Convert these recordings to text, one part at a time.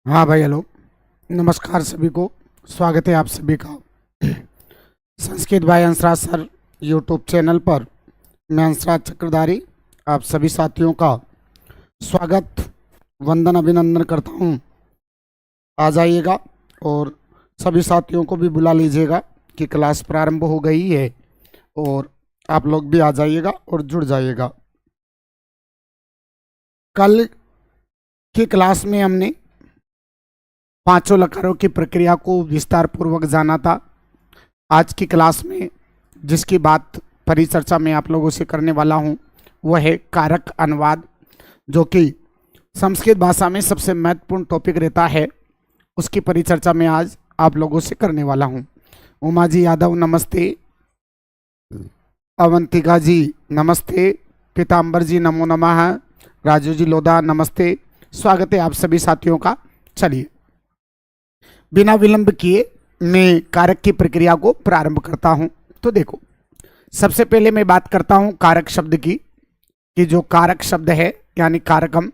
हाँ भाई, हेलो। नमस्कार सभी को। स्वागत है आप सभी का संस्कृत भाई हंसराज सर यूट्यूब चैनल पर। मैं हंसराज चक्रधारी आप सभी साथियों का स्वागत, वंदन, अभिनंदन करता हूँ। आ जाइएगा और सभी साथियों को भी बुला लीजिएगा कि क्लास प्रारंभ हो गई है, और आप लोग भी आ जाइएगा और जुड़ जाइएगा। कल की क्लास में हमने पांचों लकारों की प्रक्रिया को विस्तार पूर्वक जाना था। आज की क्लास में जिसकी बात परिचर्चा में आप लोगों से करने वाला हूं वह है कारक अनुवाद, जो कि संस्कृत भाषा में सबसे महत्वपूर्ण टॉपिक रहता है। उसकी परिचर्चा में आज आप लोगों से करने वाला हूं। उमा जी यादव नमस्ते, अवंतिका जी नमस्ते, पीताम्बर जी नमो नमः, राजू जी लोधा नमस्ते। स्वागत है आप सभी साथियों का। चलिए बिना विलंब किए मैं कारक की प्रक्रिया को प्रारंभ करता हूं। तो देखो, सबसे पहले मैं बात करता हूं कारक शब्द की, कि जो कारक शब्द है यानी कारकम,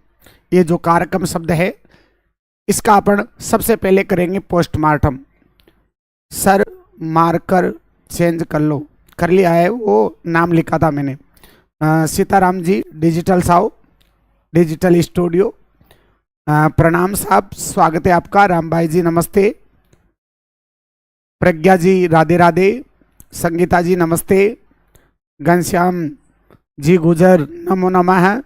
ये जो कारकम शब्द है इसका अपन सबसे पहले करेंगे पोस्टमार्टम। सर मार्कर चेंज कर लो, कर लिया है, वो नाम लिखा था मैंने। सीताराम जी डिजिटल साहब डिजिटल स्टूडियो, प्रणाम साहब, स्वागत है आपका। राम भाई जी नमस्ते, प्रज्ञा जी राधे राधे, संगीता जी नमस्ते, घनश्याम जी गुजर नमो नमः।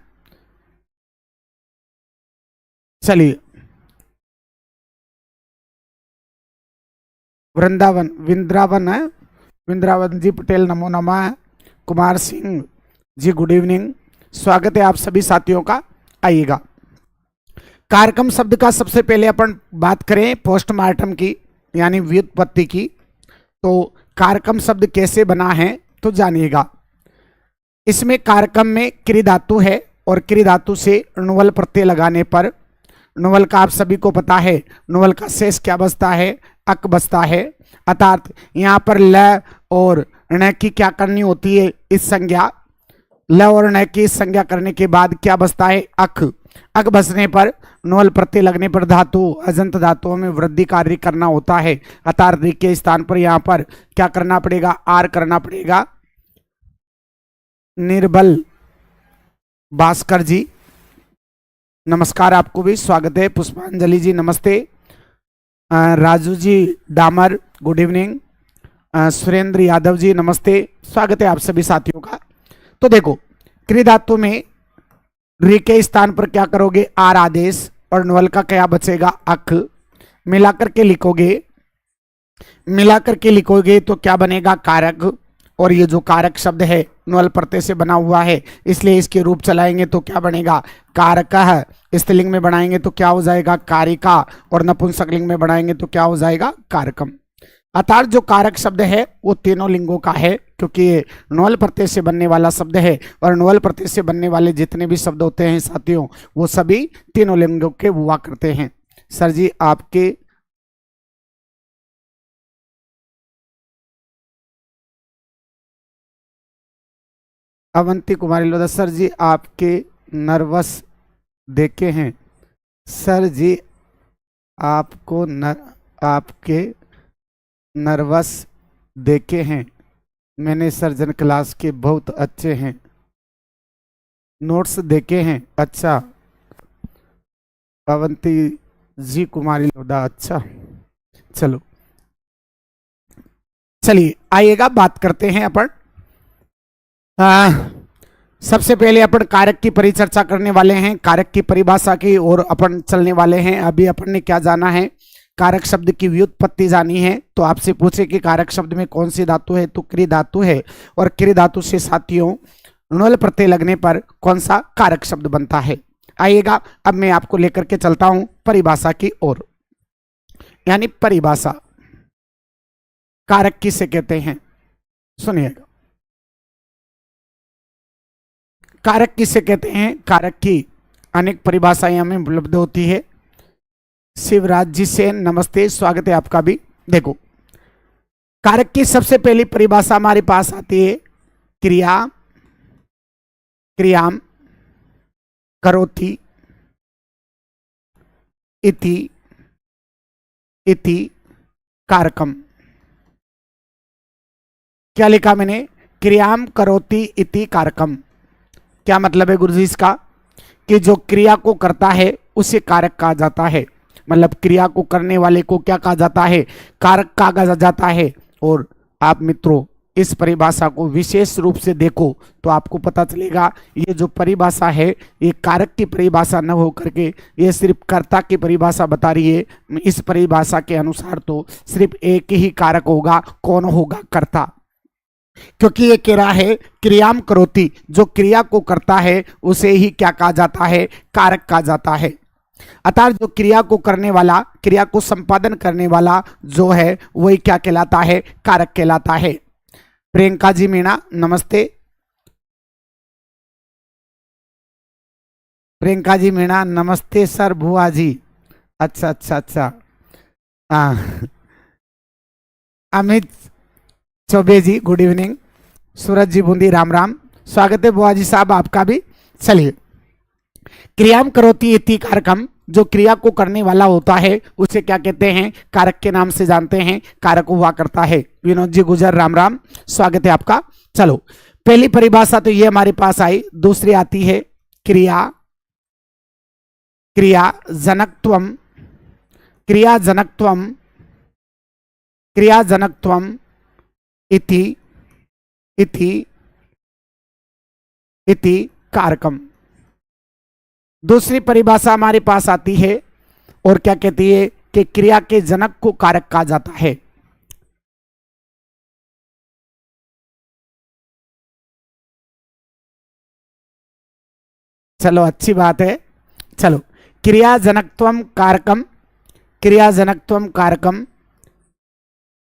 चलिए, वृंदावन वृंदावन है, वृंदावन जी पटेल नमो नमः, कुमार सिंह जी गुड इवनिंग, स्वागत है आप सभी साथियों का। आइएगा, कारकम शब्द का सबसे पहले अपन बात करें पोस्टमार्टम की यानी व्युत्पत्ति की। तो कारकम शब्द कैसे बना है तो जानिएगा। इसमें कारकम में क्रि धातु है और क्रि धातु से णुवल प्रत्यय लगाने पर, णुवल का आप सभी को पता है, णुवल का शेष क्या बचता है, अक बचता है। अर्थात यहाँ पर ल और ण की क्या करनी होती है, इस संज्ञा ल और न की संज्ञा करने के बाद क्या बचता है, अक। अक बचने पर णुवल प्रत्यय लगने पर धातु अजंत धातुओं में वृद्धि कार्य करना होता है। अर्थात रि के स्थान पर यहाँ पर क्या करना पड़ेगा, आर करना पड़ेगा। निर्बल भास्कर जी नमस्कार, आपको भी स्वागत है। पुष्पांजलि जी नमस्ते, राजू जी डामर गुड इवनिंग, सुरेंद्र यादव जी नमस्ते, स्वागत है आप सभी साथियों का। तो देखो, क्रि धातु में रि के स्थान पर क्या करोगे, आर आदेश, और णुवल का क्या बचेगा, अक। मिलाकर के लिखोगे तो क्या बनेगा, कारक। और ये जो कारक शब्द है णुवल प्रत्यय से बना हुआ है, इसलिए इसके रूप चलाएंगे तो क्या बनेगा, कारकः। स्त्रीलिंग में बनाएंगे तो क्या हो जाएगा, कारिका, और नपुंसकलिंग में बनाएंगे तो क्या हो जाएगा, कारकम। अर्थात जो कारक शब्द है वो तीनों लिंगों का है, क्योंकि ये णुवल प्रत्यय से बनने वाला शब्द है। और णुवल प्रत्यय से बनने वाले जितने भी शब्द होते हैं साथियों, वो सभी तीनों लिंगों के हुआ करते हैं। सर जी आपके अवंती कुमारी लोधा, सर जी आपके नर्वस देखे हैं। सर जी आपके नर्वस देखे हैं, मैंने सर्जन क्लास के बहुत अच्छे हैं, नोट्स देखे हैं। अच्छा, अवंती जी कुमारी लोधा, अच्छा चलो। चलिए आइएगा, बात करते हैं अपन। सबसे पहले अपन कारक की परिचर्चा करने वाले हैं, कारक की परिभाषा की और अपन चलने वाले हैं। अभी अपन ने क्या जाना है, कारक शब्द की व्युत्पत्ति जानी है। तो आपसे पूछे कि कारक शब्द में कौन सी धातु है, तो क्रि धातु है। और क्रि धातु से साथियों णुवल प्रत्यय लगने पर कौन सा कारक शब्द बनता है। आइएगा, अब मैं आपको लेकर के चलता हूं परिभाषा की ओर। यानी परिभाषा, कारक किसे कहते हैं, सुनिएगा। कारक किसे कहते हैं, कारक की अनेक परिभाषाएं हमें उपलब्ध होती है। शिवराज जी से नमस्ते, स्वागत है आपका भी। देखो, कारक की सबसे पहली परिभाषा हमारे पास आती है, क्रिया, क्रियाम, करोति, इति, इति कारकम। क्या लिखा मैंने? क्रियाम करोति इति कारकम। क्या मतलब है गुरुजी इसका? कि जो क्रिया को करता है उसे कारक कहा जाता है। मतलब क्रिया को करने वाले को क्या कहा जाता है? कारक कहा जाता है। और आप मित्रों इस परिभाषा को विशेष रूप से देखो तो आपको पता चलेगा ये जो परिभाषा है ये कारक की परिभाषा न हो करके ये सिर्फ कर्ता की परिभाषा बता रही है। इस परिभाषा के अनुसार तो सिर्फ एक ही कारक होगा, कौन होगा? कर्ता। क्योंकि ये कह रहा है क्रियाम करोति, जो क्रिया को करता है उसे ही क्या कहा जाता है? कारक कहा जाता है। अर्थात जो क्रिया को करने वाला, क्रिया को संपादन करने वाला जो है वही क्या कहलाता है? कारक कहलाता है। प्रियंका जी मीणा नमस्ते। प्रियंका जी मीणा नमस्ते सर। भुआ जी अच्छा अच्छा अच्छा। अमित चौबे जी गुड इवनिंग। सूरज जी बूंदी राम राम। स्वागत है बुआ जी साहब आपका भी। चलिए, क्रियाम करोति इति कारकम, जो क्रिया को करने वाला होता है उसे क्या कहते हैं? कारक के नाम से जानते हैं। कारक हुआ करता है। विनोद जी गुजर राम राम, स्वागत है आपका। चलो, पहली परिभाषा तो ये हमारे पास आई। दूसरी आती है क्रिया, क्रिया जनकत्वम, क्रिया जनकत्वम, क्रिया जनकत्वम इति इति इति कारकम। दूसरी परिभाषा हमारे पास आती है और क्या कहती है? कि क्रिया के जनक को कारक कहा जाता है। चलो अच्छी बात है। चलो, क्रिया जनकत्वम कारकम, क्रिया जनकत्वम कारकम।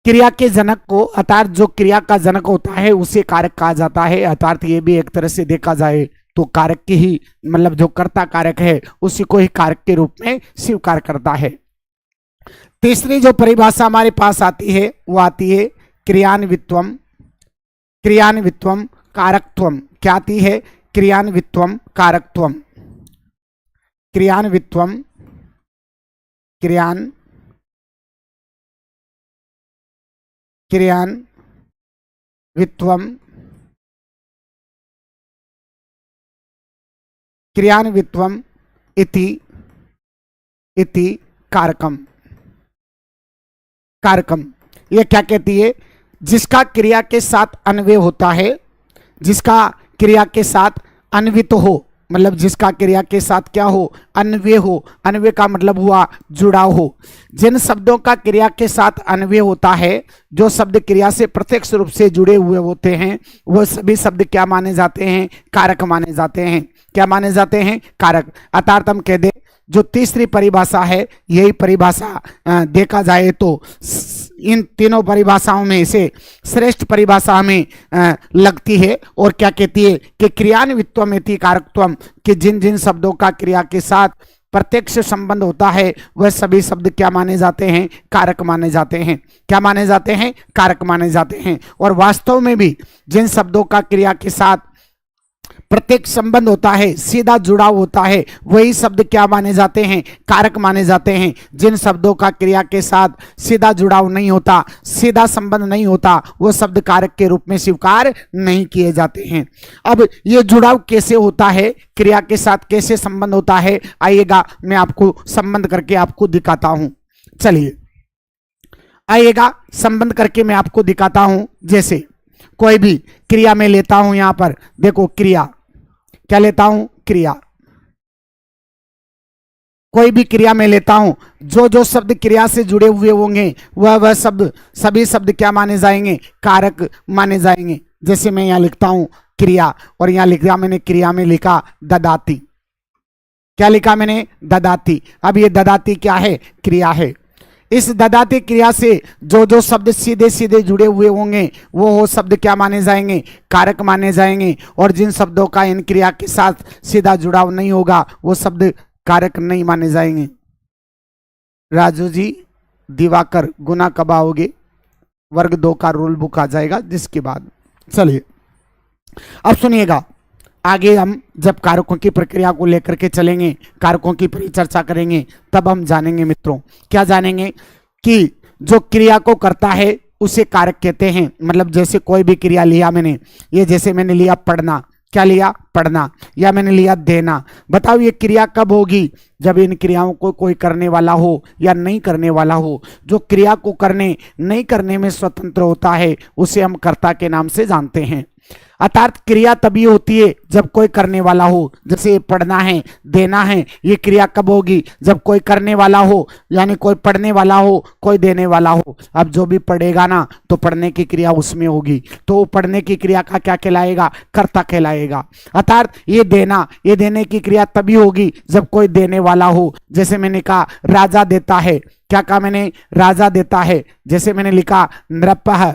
क्रिया के जनक को, अर्थात जो क्रिया का जनक होता है उसे कारक कहा जाता है। अर्थात ये भी एक तरह से देखा जाए तो कारक की ही, मतलब जो कर्ता कारक है उसी को ही कारक के रूप में स्वीकार करता है। तीसरी जो परिभाषा हमारे पास आती है वो आती है क्रियान्वित्वम, क्रियान्वित्वम कारकत्वम। क्या आती है? क्रियान्वित्वम कारकत्वम, क्रियान्वित्वम, क्रियान्वित्वम क्रियान्वित्वम इति इति कारकम। कारकम ये क्या कहती है? जिसका क्रिया के साथ अन्वय होता है, जिसका क्रिया के साथ अन्वित हो, मतलब जिसका क्रिया के साथ क्या हो? अन्वय हो। अन्वय का मतलब हुआ जुड़ाव हो। जिन शब्दों का क्रिया के साथ अन्वय होता है, जो शब्द क्रिया से प्रत्यक्ष रूप से जुड़े हुए होते हैं, वो सभी शब्द क्या माने जाते हैं? कारक माने जाते हैं। क्या माने जाते हैं? कारक। अर्थात हम कह दे जो तीसरी परिभाषा है, यही परिभाषा देखा जाए तो इन तीनों परिभाषाओं में से श्रेष्ठ परिभाषा हमें लगती है। और क्या कहती है? कि क्रियान्वित्वम इति कारकत्वम, कि जिन जिन शब्दों का क्रिया के साथ प्रत्यक्ष संबंध होता है वह सभी शब्द क्या माने जाते हैं? कारक माने जाते हैं। क्या माने जाते हैं? कारक माने जाते हैं। और वास्तव में भी जिन शब्दों का क्रिया के साथ प्रत्येक संबंध होता है, सीधा जुड़ाव होता है, वही शब्द क्या माने जाते हैं? कारक माने जाते हैं। जिन शब्दों का क्रिया के साथ सीधा जुड़ाव नहीं होता, सीधा संबंध नहीं होता, वो शब्द कारक के रूप में स्वीकार नहीं किए जाते हैं। अब ये जुड़ाव कैसे होता है, क्रिया के साथ कैसे संबंध होता है, आइएगा मैं आपको संबंध करके आपको दिखाता हूं। चलिए आइएगा, संबंध करके मैं आपको दिखाता हूं। जैसे कोई भी क्रिया में लेता हूं, यहां पर देखो क्रिया, क्या लेता हूं? क्रिया। कोई भी क्रिया में लेता हूं, जो जो शब्द क्रिया से जुड़े हुए होंगे वह शब्द, सभी शब्द क्या माने जाएंगे? कारक माने जाएंगे। जैसे मैं यहां लिखता हूं क्रिया, और यहां लिख दिया मैंने, क्रिया में लिखा ददाती। क्या लिखा मैंने? ददाती। अब ये ददाती क्या है? क्रिया है। इस ददाती क्रिया से जो जो शब्द सीधे सीधे जुड़े हुए होंगे वो शब्द क्या माने जाएंगे? कारक माने जाएंगे। और जिन शब्दों का इन क्रिया के साथ सीधा जुड़ाव नहीं होगा वो शब्द कारक नहीं माने जाएंगे। राजू जी, दिवाकर, गुना कब आओगे? वर्ग 2 का रूल बुक आ जाएगा जिसके बाद। चलिए अब सुनिएगा, आगे हम जब कारकों की प्रक्रिया को लेकर के चलेंगे, कारकों की परिचर्चा करेंगे, तब हम जानेंगे मित्रों। क्या जानेंगे? कि जो क्रिया को करता है उसे कारक कहते हैं। मतलब जैसे कोई भी क्रिया लिया मैंने, ये जैसे मैंने लिया पढ़ना, क्या लिया? पढ़ना। या मैंने लिया देना। बताओ ये क्रिया कब होगी? जब इन क्रियाओं को कोई करने वाला हो या नहीं करने वाला हो। जो क्रिया को करने नहीं करने में स्वतंत्र होता है उसे हम कर्ता के नाम से जानते हैं। अर्थात क्रिया तभी होती है जब कोई करने वाला हो। जैसे पढ़ना है, देना है, ये क्रिया कब होगी? जब कोई करने वाला हो, यानी कोई पढ़ने वाला हो, कोई देने वाला हो। अब जो भी पढ़ेगा ना तो पढ़ने की क्रिया उसमें होगी, तो पढ़ने की क्रिया का क्या कहलाएगा? कर्ता कहलाएगा। अर्थात ये देने की क्रिया तभी होगी जब कोई देने वाला हो। जैसे मैंने कहा राजा देता है, क्या कहा मैंने? राजा देता है। जैसे मैंने लिखा नृपः,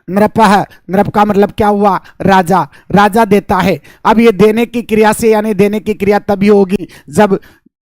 नृप का मतलब क्या हुआ? राजा। राजा देता है। अब ये देने की क्रिया से, यानी देने की क्रिया तभी होगी जब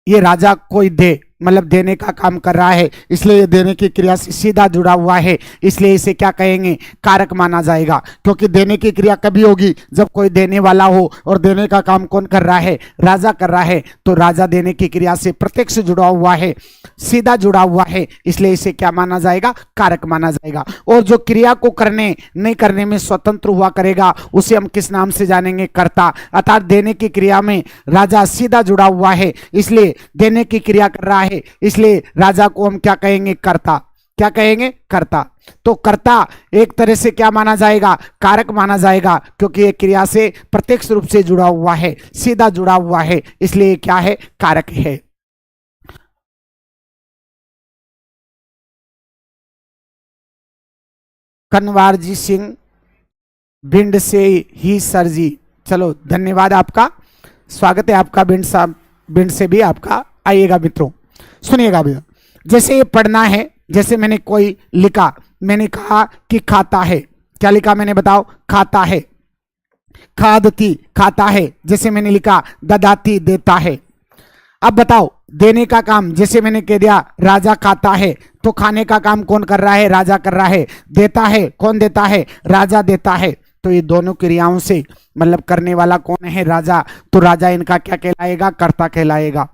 ये राजा कोई दे, मतलब देने का काम कर रहा है, इसलिए ये देने की क्रिया से सीधा जुड़ा हुआ है, इसलिए इसे क्या कहेंगे? कारक माना जाएगा। क्योंकि देने की क्रिया कभी होगी? जब कोई देने वाला हो, और देने का काम कौन कर रहा है? राजा कर रहा है। तो राजा देने की क्रिया से प्रत्यक्ष जुड़ा हुआ है, सीधा जुड़ा हुआ है, इसलिए इसे क्या माना जाएगा? कारक माना जाएगा। और जो क्रिया को करने नहीं करने में स्वतंत्र हुआ करेगा उसे हम किस नाम से जानेंगे? कर्ता। अर्थात देने की क्रिया में राजा सीधा जुड़ा हुआ है, इसलिए देने की क्रिया कर रहा है, इसलिए राजा को हम क्या कहेंगे? कर्ता। क्या कहेंगे? कर्ता। तो कर्ता एक तरह से क्या माना जाएगा? कारक माना जाएगा, क्योंकि ये क्रिया से प्रत्यक्ष रूप से जुड़ा हुआ है, सीधा जुड़ा हुआ है, इसलिए क्या है? कारक है। कनवारजी सिंह भिंड से ही सर जी, चलो धन्यवाद आपका, स्वागत है आपका भिंड से भी आपका। आइएगा मित्रों, सुनिएगा भैया। जैसे ये पढ़ना है, जैसे मैंने कोई लिखा, मैंने कहा कि खाता है, क्या लिखा मैंने? बताओ। खाता है। खादती, खाता है। जैसे मैंने लिखा ददाती, देता है। अब बताओ देने का काम, जैसे मैंने कह दिया राजा खाता है, तो खाने का काम कौन कर रहा है? राजा कर रहा है। देता है, कौन देता है? राजा देता है। तो ये दोनों क्रियाओं से, मतलब करने वाला कौन है? राजा। तो राजा इनका क्या कहलाएगा? कर्ता कहलाएगा।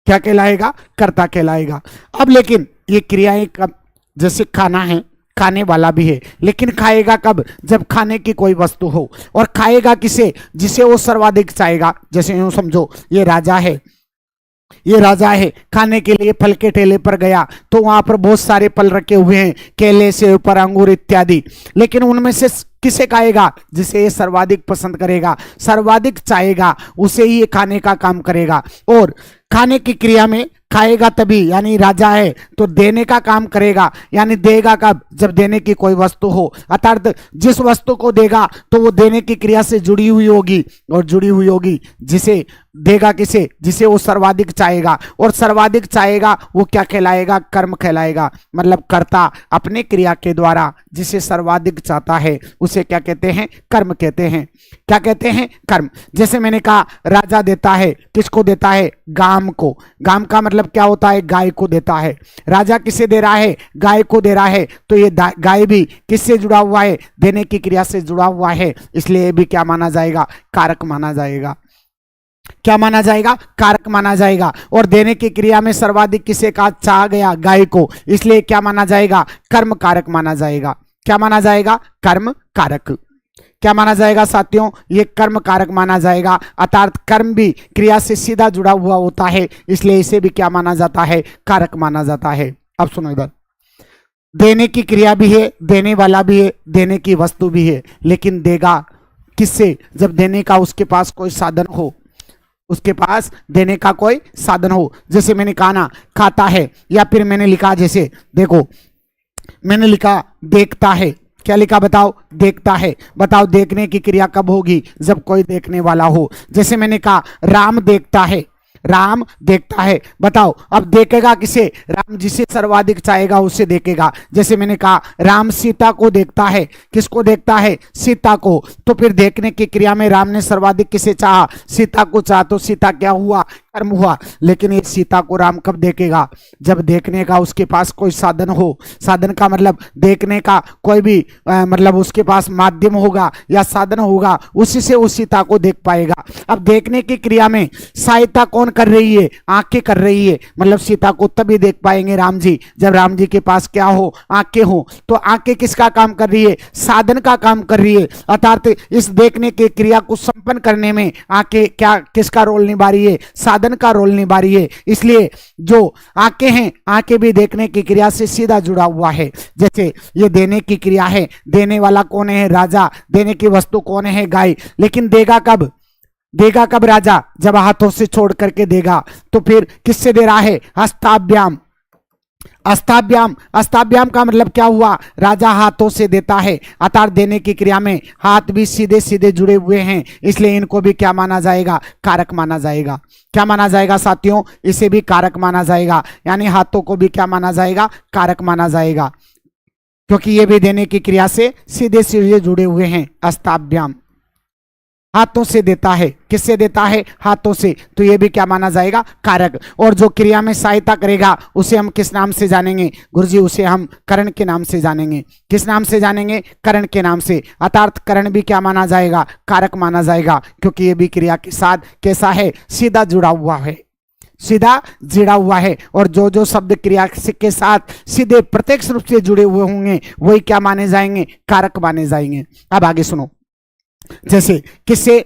क्या कहलाएगा? कर्ता कहलाएगा। अब लेकिन ये क्रियाएं कब? जैसे खाना है, खाने वाला भी है, लेकिन खाएगा कब? जब खाने की कोई वस्तु हो। और खाएगा किसे? जिसे वो सर्वाधिक चाहेगा। जैसे यूं समझो ये राजा है, ये राजा है, खाने के लिए फल के ठेले पर गया, तो वहां पर बहुत सारे फल रखे हुए हैं, केले से ऊपर अंगूर इत्यादि, लेकिन उनमें से किसे खाएगा? जिसे ये सर्वाधिक पसंद करेगा, सर्वाधिक चाहेगा, उसे ही ये खाने का काम करेगा। और खाने की क्रिया में खाएगा तभी, यानी राजा है तो देने का काम करेगा, यानी देगा कब? जब देने की कोई वस्तु हो। अर्थात जिस वस्तु को देगा तो वो देने की क्रिया से जुड़ी हुई होगी, और जुड़ी हुई होगी जिसे देगा किसे? जिसे वो सर्वाधिक चाहेगा, और सर्वाधिक चाहेगा वो क्या कहलाएगा? कर्म कहलाएगा। मतलब कर्ता अपने क्रिया के द्वारा जिसे सर्वाधिक चाहता है उसे क्या कहते हैं? कर्म कहते हैं। क्या कहते हैं? कर्म। जैसे मैंने कहा राजा देता है, किसको देता है? गाम को। गाम का मतलब क्या होता है? गाय को देता है। राजा किसे दे रहा है? गाय को दे रहा है। तो ये गाय भी किससे जुड़ा हुआ है? देने की क्रिया से जुड़ा हुआ है, इसलिए भी क्या माना जाएगा? कारक माना जाएगा। क्या माना जाएगा? कारक माना जाएगा। और देने की क्रिया में सर्वाधिक किसे का चाह गया? गाय को, इसलिए क्या माना जाएगा? कर्म कारक माना जाएगा। क्या माना जाएगा? कर्म कारक। क्या माना जाएगा साथियों? ये कर्म कारक माना जाएगा। अर्थात कर्म भी क्रिया से सीधा जुड़ा हुआ होता है, इसलिए इसे भी क्या माना जाता है? कारक माना जाता है। अब सुनो इधर, देने की क्रिया भी है, देने वाला भी है, देने की वस्तु भी है, लेकिन देगा किससे? जब देने का उसके पास कोई साधन हो, उसके पास देने का कोई साधन हो। जैसे मैंने कहा ना खाता है, या फिर मैंने लिखा, जैसे देखो मैंने लिखा देखता है, क्या लिखा बताओ? देखता है। बताओ देखने की क्रिया कब होगी? जब कोई देखने वाला हो। जैसे मैंने कहा राम देखता है, राम देखता है। बताओ अब देखेगा किसे? राम जिसे सर्वाधिक चाहेगा उसे देखेगा। जैसे मैंने कहा राम सीता को देखता है, किसको देखता है? सीता को। तो फिर देखने की क्रिया में राम ने सर्वाधिक किसे चाहा? सीता को चाहा, तो सीता क्या हुआ? कर्म हुआ। लेकिन ये सीता को राम कब देखेगा? जब देखने का उसके पास कोई साधन हो। साधन का मतलब देखने का कोई भी मतलब उसके पास माध्यम होगा या साधन होगा, उसी से उस सीता को देख पाएगा। अब देखने की क्रिया में सहायता कौन कर रही है? आंखें कर रही है। मतलब सीता को तभी देख पाएंगे राम जी जब राम जी के पास क्या हो? आंखें हो। तो आंखें किसका काम कर रही है? साधन का काम कर रही है। अर्थात इस देखने की क्रिया को संपन्न करने में आंखें क्या किसका रोल निभा रही है? साधन का रोल निभा रही है। इसलिए जो आंखें हैं, आंखें भी देखने की क्रिया से सीधा जुड़ा हुआ है। जैसे ये देने की क्रिया है, देने वाला कौन है? राजा। देने की वस्तु कौन है? गाय। लेकिन देगा कब? देगा कब राजा? जब हाथों से छोड़ करके देगा। तो फिर किससे दे रहा है? हस्ताभ्याम। अस्ताभ्याम। अस्ताभ्याम का मतलब क्या हुआ? राजा हाथों से देता है। अर्थात देने की क्रिया में हाथ भी सीधे सीधे जुड़े हुए हैं, इसलिए इनको भी क्या माना जाएगा? कारक माना जाएगा। क्या माना जाएगा साथियों? इसे भी कारक माना जाएगा। यानी हाथों को भी क्या माना जाएगा? कारक माना जाएगा, क्योंकि ये भी देने की क्रिया से सीधे सीधे जुड़े हुए हैं। अस्ताभ्याम हाथों से देता है। किससे देता है? हाथों से। तो ये भी क्या माना जाएगा? कारक। और जो क्रिया में सहायता करेगा उसे हम किस नाम से जानेंगे? गुरुजी उसे हम करण के नाम से जानेंगे। किस नाम से जानेंगे? करण के नाम से। अर्थात करण भी क्या माना जाएगा? कारक माना जाएगा, क्योंकि ये भी क्रिया के साथ कैसा है? सीधा जुड़ा हुआ है। सीधा जुड़ा हुआ है। और जो जो शब्द क्रिया के साथ सीधे प्रत्यक्ष रूप से जुड़े हुए होंगे वही क्या माने जाएंगे? कारक माने जाएंगे। अब आगे सुनो। जैसे किससे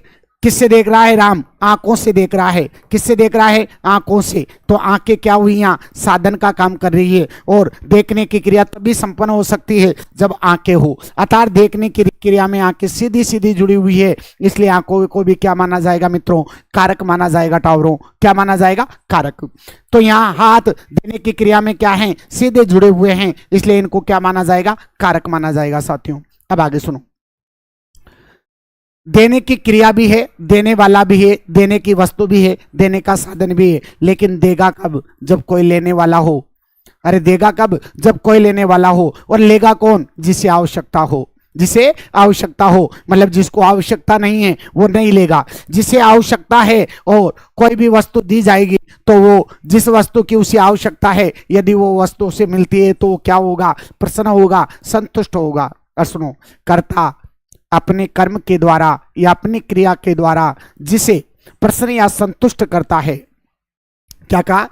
किससे देख रहा है राम? आंखों से देख रहा है। किससे देख रहा है? आंखों से। तो आंखें क्या हुई? यहाँ साधन का काम कर रही है। और देखने की क्रिया तभी संपन्न हो सकती है जब आंखें हो। अर्थात देखने की क्रिया में आंखें सीधी सीधी जुड़ी हुई है, इसलिए आंखों को भी क्या माना जाएगा मित्रों? कारक माना जाएगा। टावरों क्या माना जाएगा? कारक। तो यहाँ हाथ देने की क्रिया में क्या है? सीधे जुड़े हुए हैं, इसलिए इनको क्या माना जाएगा? कारक माना जाएगा साथियों। अब आगे सुनो। देने की क्रिया भी है, देने वाला भी है, देने की वस्तु भी है, देने का साधन भी है। लेकिन देगा कब? जब कोई लेने वाला हो। अरे देगा कब? जब कोई लेने वाला हो। और लेगा कौन? जिसे आवश्यकता हो। जिसे आवश्यकता हो, मतलब जिसको आवश्यकता नहीं है वो नहीं लेगा। जिसे आवश्यकता है और कोई भी वस्तु दी जाएगी तो वो जिस वस्तु की उसे आवश्यकता है, यदि वो वस्तु उसे मिलती है तो वो क्या होगा? प्रसन्न होगा, संतुष्ट होगा। और सुनो, कर्ता अपने कर्म के द्वारा या अपनी क्रिया के द्वारा जिसे प्रसन्न या संतुष्ट करता है। क्या कहा?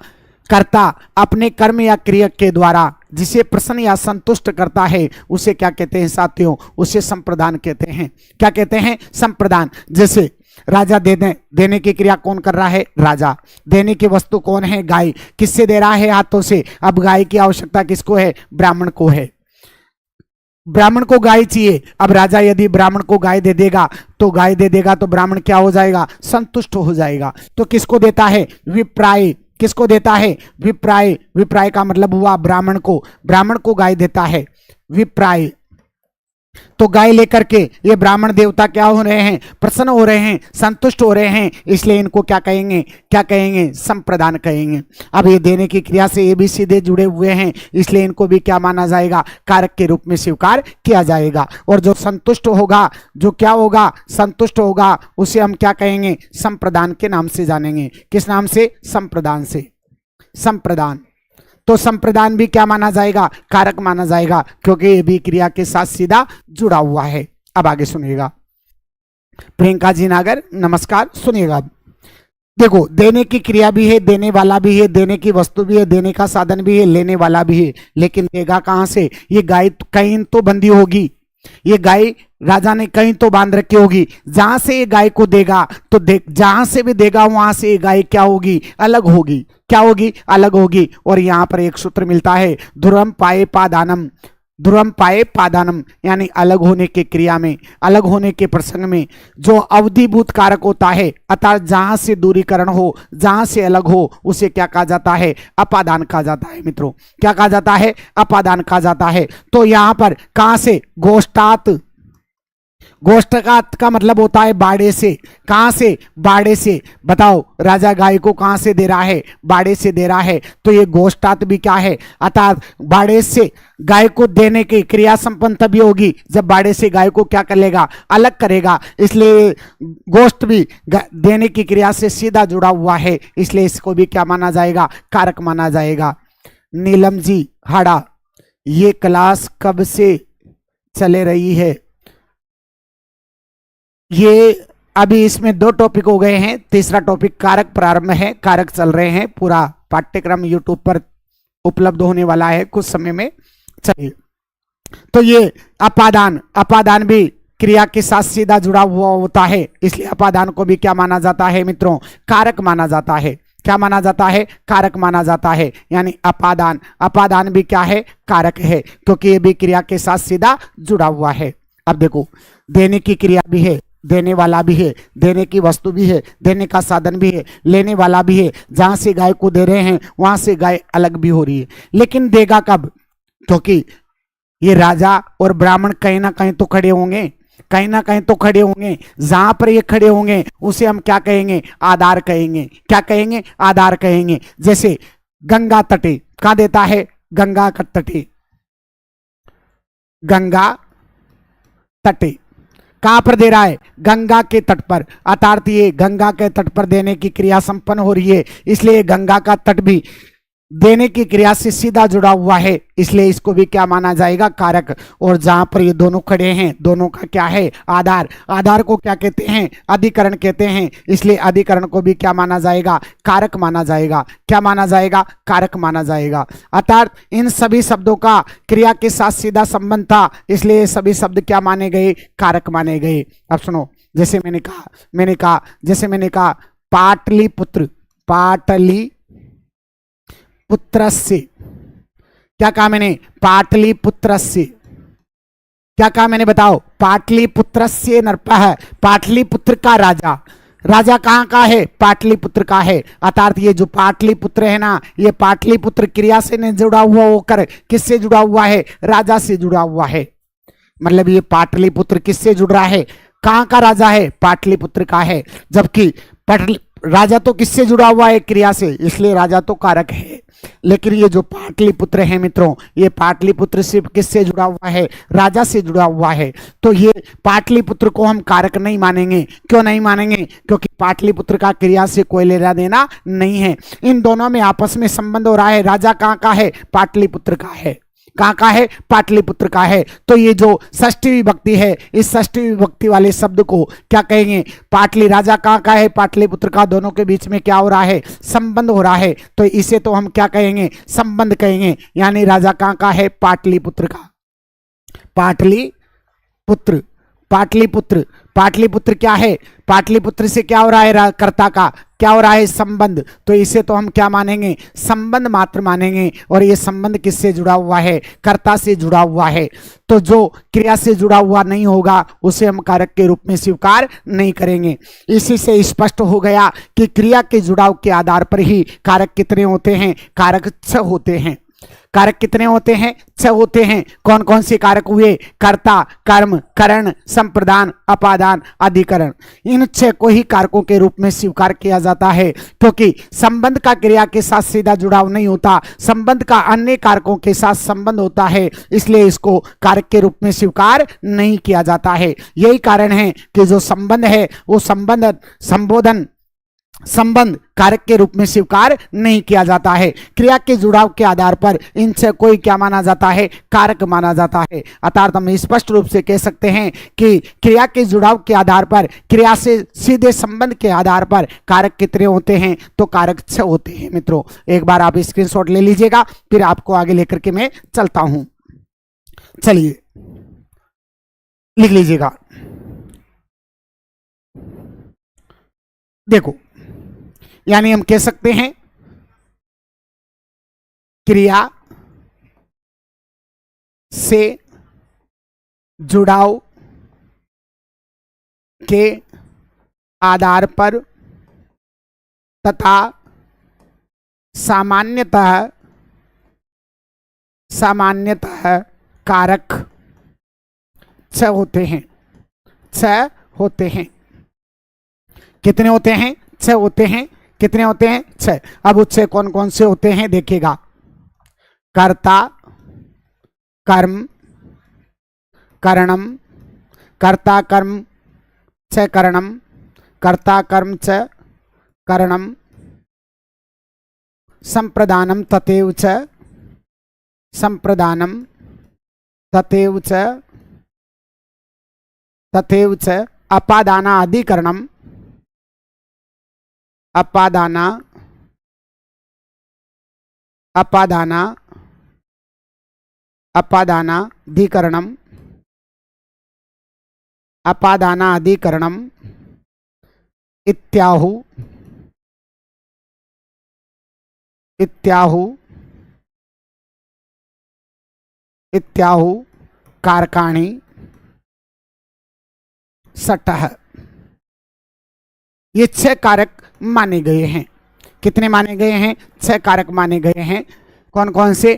कर्ता अपने कर्म या क्रिया के द्वारा जिसे प्रसन्न या संतुष्ट करता है उसे क्या कहते हैं साथियों? उसे संप्रदान कहते हैं। क्या कहते हैं? संप्रदान। जैसे राजा देने की क्रिया कौन कर रहा है? राजा। देने की वस्तु कौन है? गाय। किससे दे रहा है? हाथों से। अब गाय की आवश्यकता किसको है? ब्राह्मण को है। ब्राह्मण को गाय चाहिए। अब राजा यदि ब्राह्मण को गाय दे देगा तो गाय दे देगा तो ब्राह्मण क्या हो जाएगा? संतुष्ट हो जाएगा। तो किसको देता है? विप्राय। किसको देता है? विप्राय। विप्राय का मतलब हुआ ब्राह्मण को। ब्राह्मण को गाय देता है विप्राय। तो गाय लेकर के ये ब्राह्मण देवता क्या हो रहे हैं? प्रसन्न हो रहे हैं, संतुष्ट हो रहे हैं, इसलिए इनको क्या कहेंगे? क्या कहेंगे? संप्रदान कहेंगे। अब ये देने की क्रिया से ये भी सीधे जुड़े हुए हैं, इसलिए इनको भी क्या माना जाएगा? कारक के रूप में स्वीकार किया जाएगा। और जो संतुष्ट होगा, जो क्या होगा? संतुष्ट होगा, उसे हम क्या कहेंगे? संप्रदान के नाम से जानेंगे। किस नाम से? संप्रदान से। संप्रदान। तो संप्रदान भी क्या माना जाएगा? कारक माना जाएगा, क्योंकि ये भी क्रिया के साथ सीधा जुड़ा हुआ है। अब आगे सुनिएगा। प्रियंका जी नागर नमस्कार, सुनिएगा। देखो, देने की क्रिया भी है, देने वाला भी है, देने की वस्तु भी है, देने का साधन भी है, लेने वाला भी है। लेकिन देगा कहां से? ये गाय कहीं तो बंधी होगी। ये गाय राजा ने कहीं तो बांध रखी होगी। जहां से ये गाय को देगा तो जहां से भी देगा वहां से ये गाय क्या होगी? अलग होगी। क्या होगी? अलग होगी। और यहां पर एक सूत्र मिलता है, ध्रुवम पाए पादानम। ध्रुवम पाए पादानम यानी अलग होने की क्रिया में, अलग होने के प्रसंग में जो अवधिभूत कारक होता है, अर्थात जहां से दूरीकरण हो, जहां से अलग हो, उसे क्या कहा जाता है? अपादान कहा जाता है मित्रों। क्या कहा जाता है? अपादान कहा जाता है। तो यहां पर कहां से? गोष्ठात। गोष्ठघात का मतलब होता है बाड़े से। कहां से? बाड़े से। बताओ राजा गाय को कहां से दे रहा है? बाड़े से दे रहा है। तो ये गोष्ठात भी क्या है? अर्थात बाड़े से गाय को देने की क्रिया संपन्न तभी होगी जब बाड़े से गाय को क्या कर लेगा? अलग करेगा। इसलिए गोष्ठ भी देने की क्रिया से सीधा जुड़ा हुआ है, इसलिए इसको भी क्या माना जाएगा? कारक माना जाएगा। नीलम जी हाड़ा, ये क्लास कब से चले रही है? ये अभी इसमें 2 टॉपिक हो गए हैं, तीसरा टॉपिक कारक प्रारंभ है, कारक चल रहे हैं। पूरा पाठ्यक्रम यूट्यूब पर उपलब्ध होने वाला है कुछ समय में। चलिए, तो ये अपादान, अपादान भी क्रिया के साथ सीधा जुड़ा हुआ होता है, इसलिए अपादान को भी क्या माना जाता है मित्रों? कारक माना जाता है। क्या माना जाता है? कारक माना जाता है। यानी अपादान, अपादान भी क्या है? कारक है, क्योंकि ये भी क्रिया के साथ सीधा जुड़ा हुआ है। अब देखो, देने की क्रिया भी है, देने वाला भी है, देने की वस्तु भी है, देने का साधन भी है, लेने वाला भी है। जहां से गाय को दे रहे हैं वहां से गाय अलग भी हो रही है, लेकिन देगा कब? क्योंकि ये राजा और ब्राह्मण कहीं ना कहीं तो खड़े होंगे, कहीं ना कहीं तो खड़े होंगे। जहां पर ये खड़े होंगे उसे हम क्या कहेंगे? आधार कहेंगे। क्या कहेंगे? आधार कहेंगे। जैसे गंगा तटे, कहां देता है? गंगा का तटे, गंगा तटे कहां पर दे रहा है? गंगा के तट पर। अर्थात ये गंगा के तट पर देने की क्रिया संपन्न हो रही है, इसलिए गंगा का तट भी देने की क्रिया से सीधा जुड़ा हुआ है, इसलिए इसको भी क्या माना जाएगा? कारक। और जहां पर ये दोनों खड़े हैं, दोनों का क्या है? आधार। आधार को क्या कहते हैं? अधिकरण कहते हैं, इसलिए अधिकरण को भी क्या माना जाएगा? कारक माना जाएगा। क्या माना जाएगा? कारक माना जाएगा। अर्थात इन सभी शब्दों का क्रिया के साथ सीधा संबंध था, इसलिए सभी शब्द क्या माने गए? कारक माने गए। अब सुनो, जैसे मैंने कहा पाटलिपुत्र, पाटली पुत्रस्य। क्या कहा मैंने? पाटलिपुत्रस्य। क्या कहा मैंने? बताओ। पाटलिपुत्रस्य नरपः, पाटलिपुत्र का राजा। राजा कहाँ का है? पाटलिपुत्र का है। अर्थात ये जो पाटलिपुत्र है ना, ये पाटलिपुत्र क्रिया से नहीं जुड़ा हुआ होकर किससे जुड़ा हुआ है? राजा से जुड़ा हुआ है। मतलब ये पाटलिपुत्र किससे जुड़ रहा है? कहाँ का राजा है? पाटलिपुत्र का है। जबकि राजा तो किससे जुड़ा हुआ है? क्रिया से, इसलिए राजा तो कारक है। लेकिन ये जो पाटलिपुत्र है मित्रों, ये पाटलिपुत्र से किससे जुड़ा हुआ है? राजा से जुड़ा हुआ है। तो ये पाटलिपुत्र को हम कारक नहीं मानेंगे। क्यों नहीं मानेंगे? क्योंकि पाटलिपुत्र का क्रिया से कोई लेना देना नहीं है। इन दोनों में आपस में संबंध हो रहा है। राजा कहाँ का है? पाटलिपुत्र का है। कहाँ का है? पाटलिपुत्र का है। तो ये जो षष्ठी विभक्ति है, इस षष्ठी विभक्ति वाले शब्द को क्या कहेंगे? पाटली। राजा कहाँ का है? पाटलिपुत्र का। दोनों के बीच में क्या हो रहा है? संबंध हो रहा है, तो इसे तो हम क्या कहेंगे? संबंध कहेंगे। यानी राजा कहाँ का है? पाटलिपुत्र का। पाटलिपुत्र, पाटलिपुत्र, पाटलिपुत्र क्या है? पाटलिपुत्र से क्या हो रहा है? कर्ता का क्या हो रहा है? संबंध। तो इसे तो हम क्या मानेंगे? संबंध मात्र मानेंगे। और ये संबंध किससे जुड़ा हुआ है? कर्ता से जुड़ा हुआ है। तो जो क्रिया से जुड़ा हुआ नहीं होगा उसे हम कारक के रूप में स्वीकार नहीं करेंगे। इसी से स्पष्ट हो गया कि क्रिया के जुड़ाव के आधार पर ही कारक कितने होते हैं? कारक 6 होते हैं। कारक कितने होते हैं? 6 होते हैं। कौन कौन से कारक हुए? कर्ता, कर्म, करण, संप्रदान, अपादान, अधिकरण। इन 6 को ही कारकों के रूप में स्वीकार किया जाता है, क्योंकि संबंध का क्रिया के साथ सीधा जुड़ाव नहीं होता, संबंध का अन्य कारकों के साथ संबंध होता है, इसलिए इसको कारक के रूप में स्वीकार नहीं किया जाता है। यही कारण है कि जो संबंध है वो संबंध कारक के रूप में स्वीकार नहीं किया जाता है। क्रिया के जुड़ाव के आधार पर इनसे कोई क्या माना जाता है? कारक माना जाता है। अर्थात हम स्पष्ट रूप से कह सकते हैं कि क्रिया के जुड़ाव के आधार पर, क्रिया से सीधे संबंध के आधार पर कारक कितने होते हैं? तो कारक 6 होते हैं मित्रों। एक बार आप स्क्रीनशॉट ले लीजिएगा, फिर आपको आगे लेकर के मैं चलता हूं। चलिए लिख लीजिएगा। देखो, यानी हम कह सकते हैं क्रिया से जुड़ाव के आधार पर तथा सामान्यतः कारक 6 होते हैं। छह होते हैं। कितने होते हैं? छह होते हैं। कितने होते हैं? छह। अब वो छह कौन कौन से होते हैं देखिएगा। कर्ता, कर्म, करणम, कर्ता कर्म च करणम, कर्ता कर्म च करणम, संप्रदानम तथैव च, संप्रदानम तथैव च, तथैव च अपादानाधिकरणम, अपादाना, अपादाना, अपादानाधिकरणम, अपादानाधिकरणम इत्याहु, इत्याहु, इत्याहु कारकाणि सटः। ये छह कारक माने गए हैं। कितने माने गए हैं? छह कारक माने गए हैं। कौन कौन से?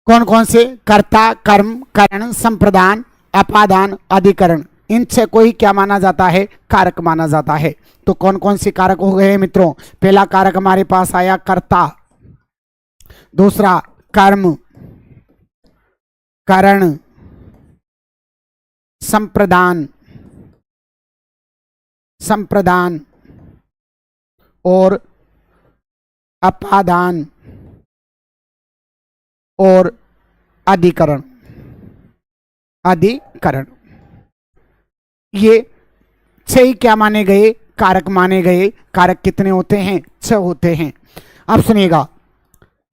कौन कौन से? कर्ता, कर्म, करण, संप्रदान, अपादान, अधिकरण। इन छह को ही क्या माना जाता है? कारक माना जाता है। तो कौन कौन से कारक हो गए मित्रों? पहला कारक हमारे पास आया कर्ता, दूसरा कर्म, करण, संप्रदान, संप्रदान और अपादान और अधिकरण, अधिकरण। ये छह ही क्या माने गए? कारक माने गए। कारक कितने होते हैं? छह होते हैं। अब सुनिएगा,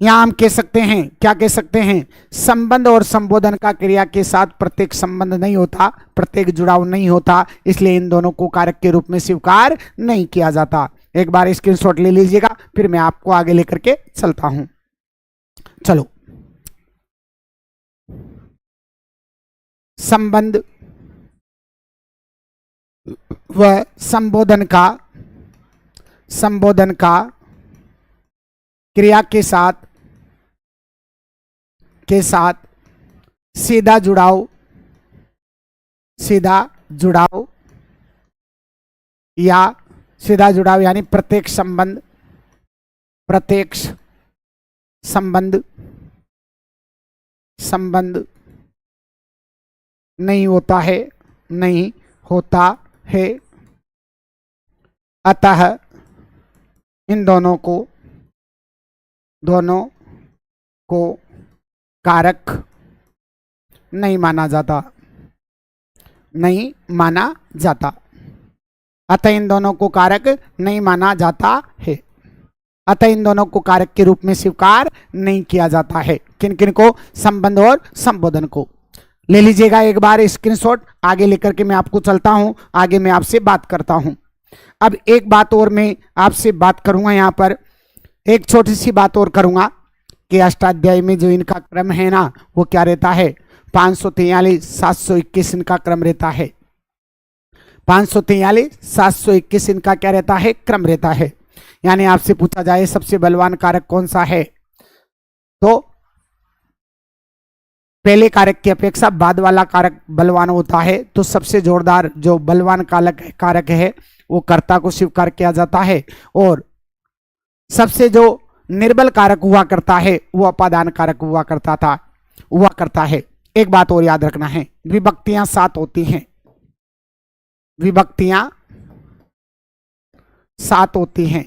यहां हम कह सकते हैं, क्या कह सकते हैं? संबंध और संबोधन का क्रिया के साथ प्रत्येक संबंध नहीं होता, प्रत्येक जुड़ाव नहीं होता, इसलिए इन दोनों को कारक के रूप में स्वीकार नहीं किया जाता। एक बार स्क्रीनशॉट ले लीजिएगा, फिर मैं आपको आगे लेकर के चलता हूं। चलो, संबंध व संबोधन का, संबोधन का क्रिया के साथ सीधा जुड़ाव, सीधा जुड़ाव या सीधा जुड़ाव यानी प्रत्येक संबंध, प्रत्यक्ष संबंध, संबंध नहीं होता है, नहीं होता है। अतः इन दोनों को, दोनों को कारक नहीं माना जाता, नहीं माना जाता। अतः इन दोनों को कारक नहीं माना जाता है। अतः इन दोनों को कारक के रूप में स्वीकार नहीं किया जाता है। किन किन को? संबंध और संबोधन को। ले लीजिएगा एक बार स्क्रीनशॉट, आगे लेकर के मैं आपको चलता हूं, आगे मैं आपसे बात करता हूं। अब एक बात और मैं आपसे बात करूंगा, यहां पर एक छोटी सी बात और करूंगा कि अष्टाध्यायी में जो इनका क्रम है ना, वो क्या रहता है? 543, 721 इनका क्रम रहता है। 543, 721 इनका क्या रहता है? क्रम रहता है। यानी आपसे पूछा जाए सबसे बलवान कारक कौन सा है, तो पहले कारक की अपेक्षा बाद वाला कारक बलवान होता है। तो सबसे जोरदार जो बलवान कारक है वो कर्ता को स्वीकार किया जाता है, और सबसे जो निर्बल कारक हुआ करता है वो अपादान कारक हुआ करता है। एक बात और याद रखना है, विभक्तियां 7 होती हैं, विभक्तियां 7 होती हैं,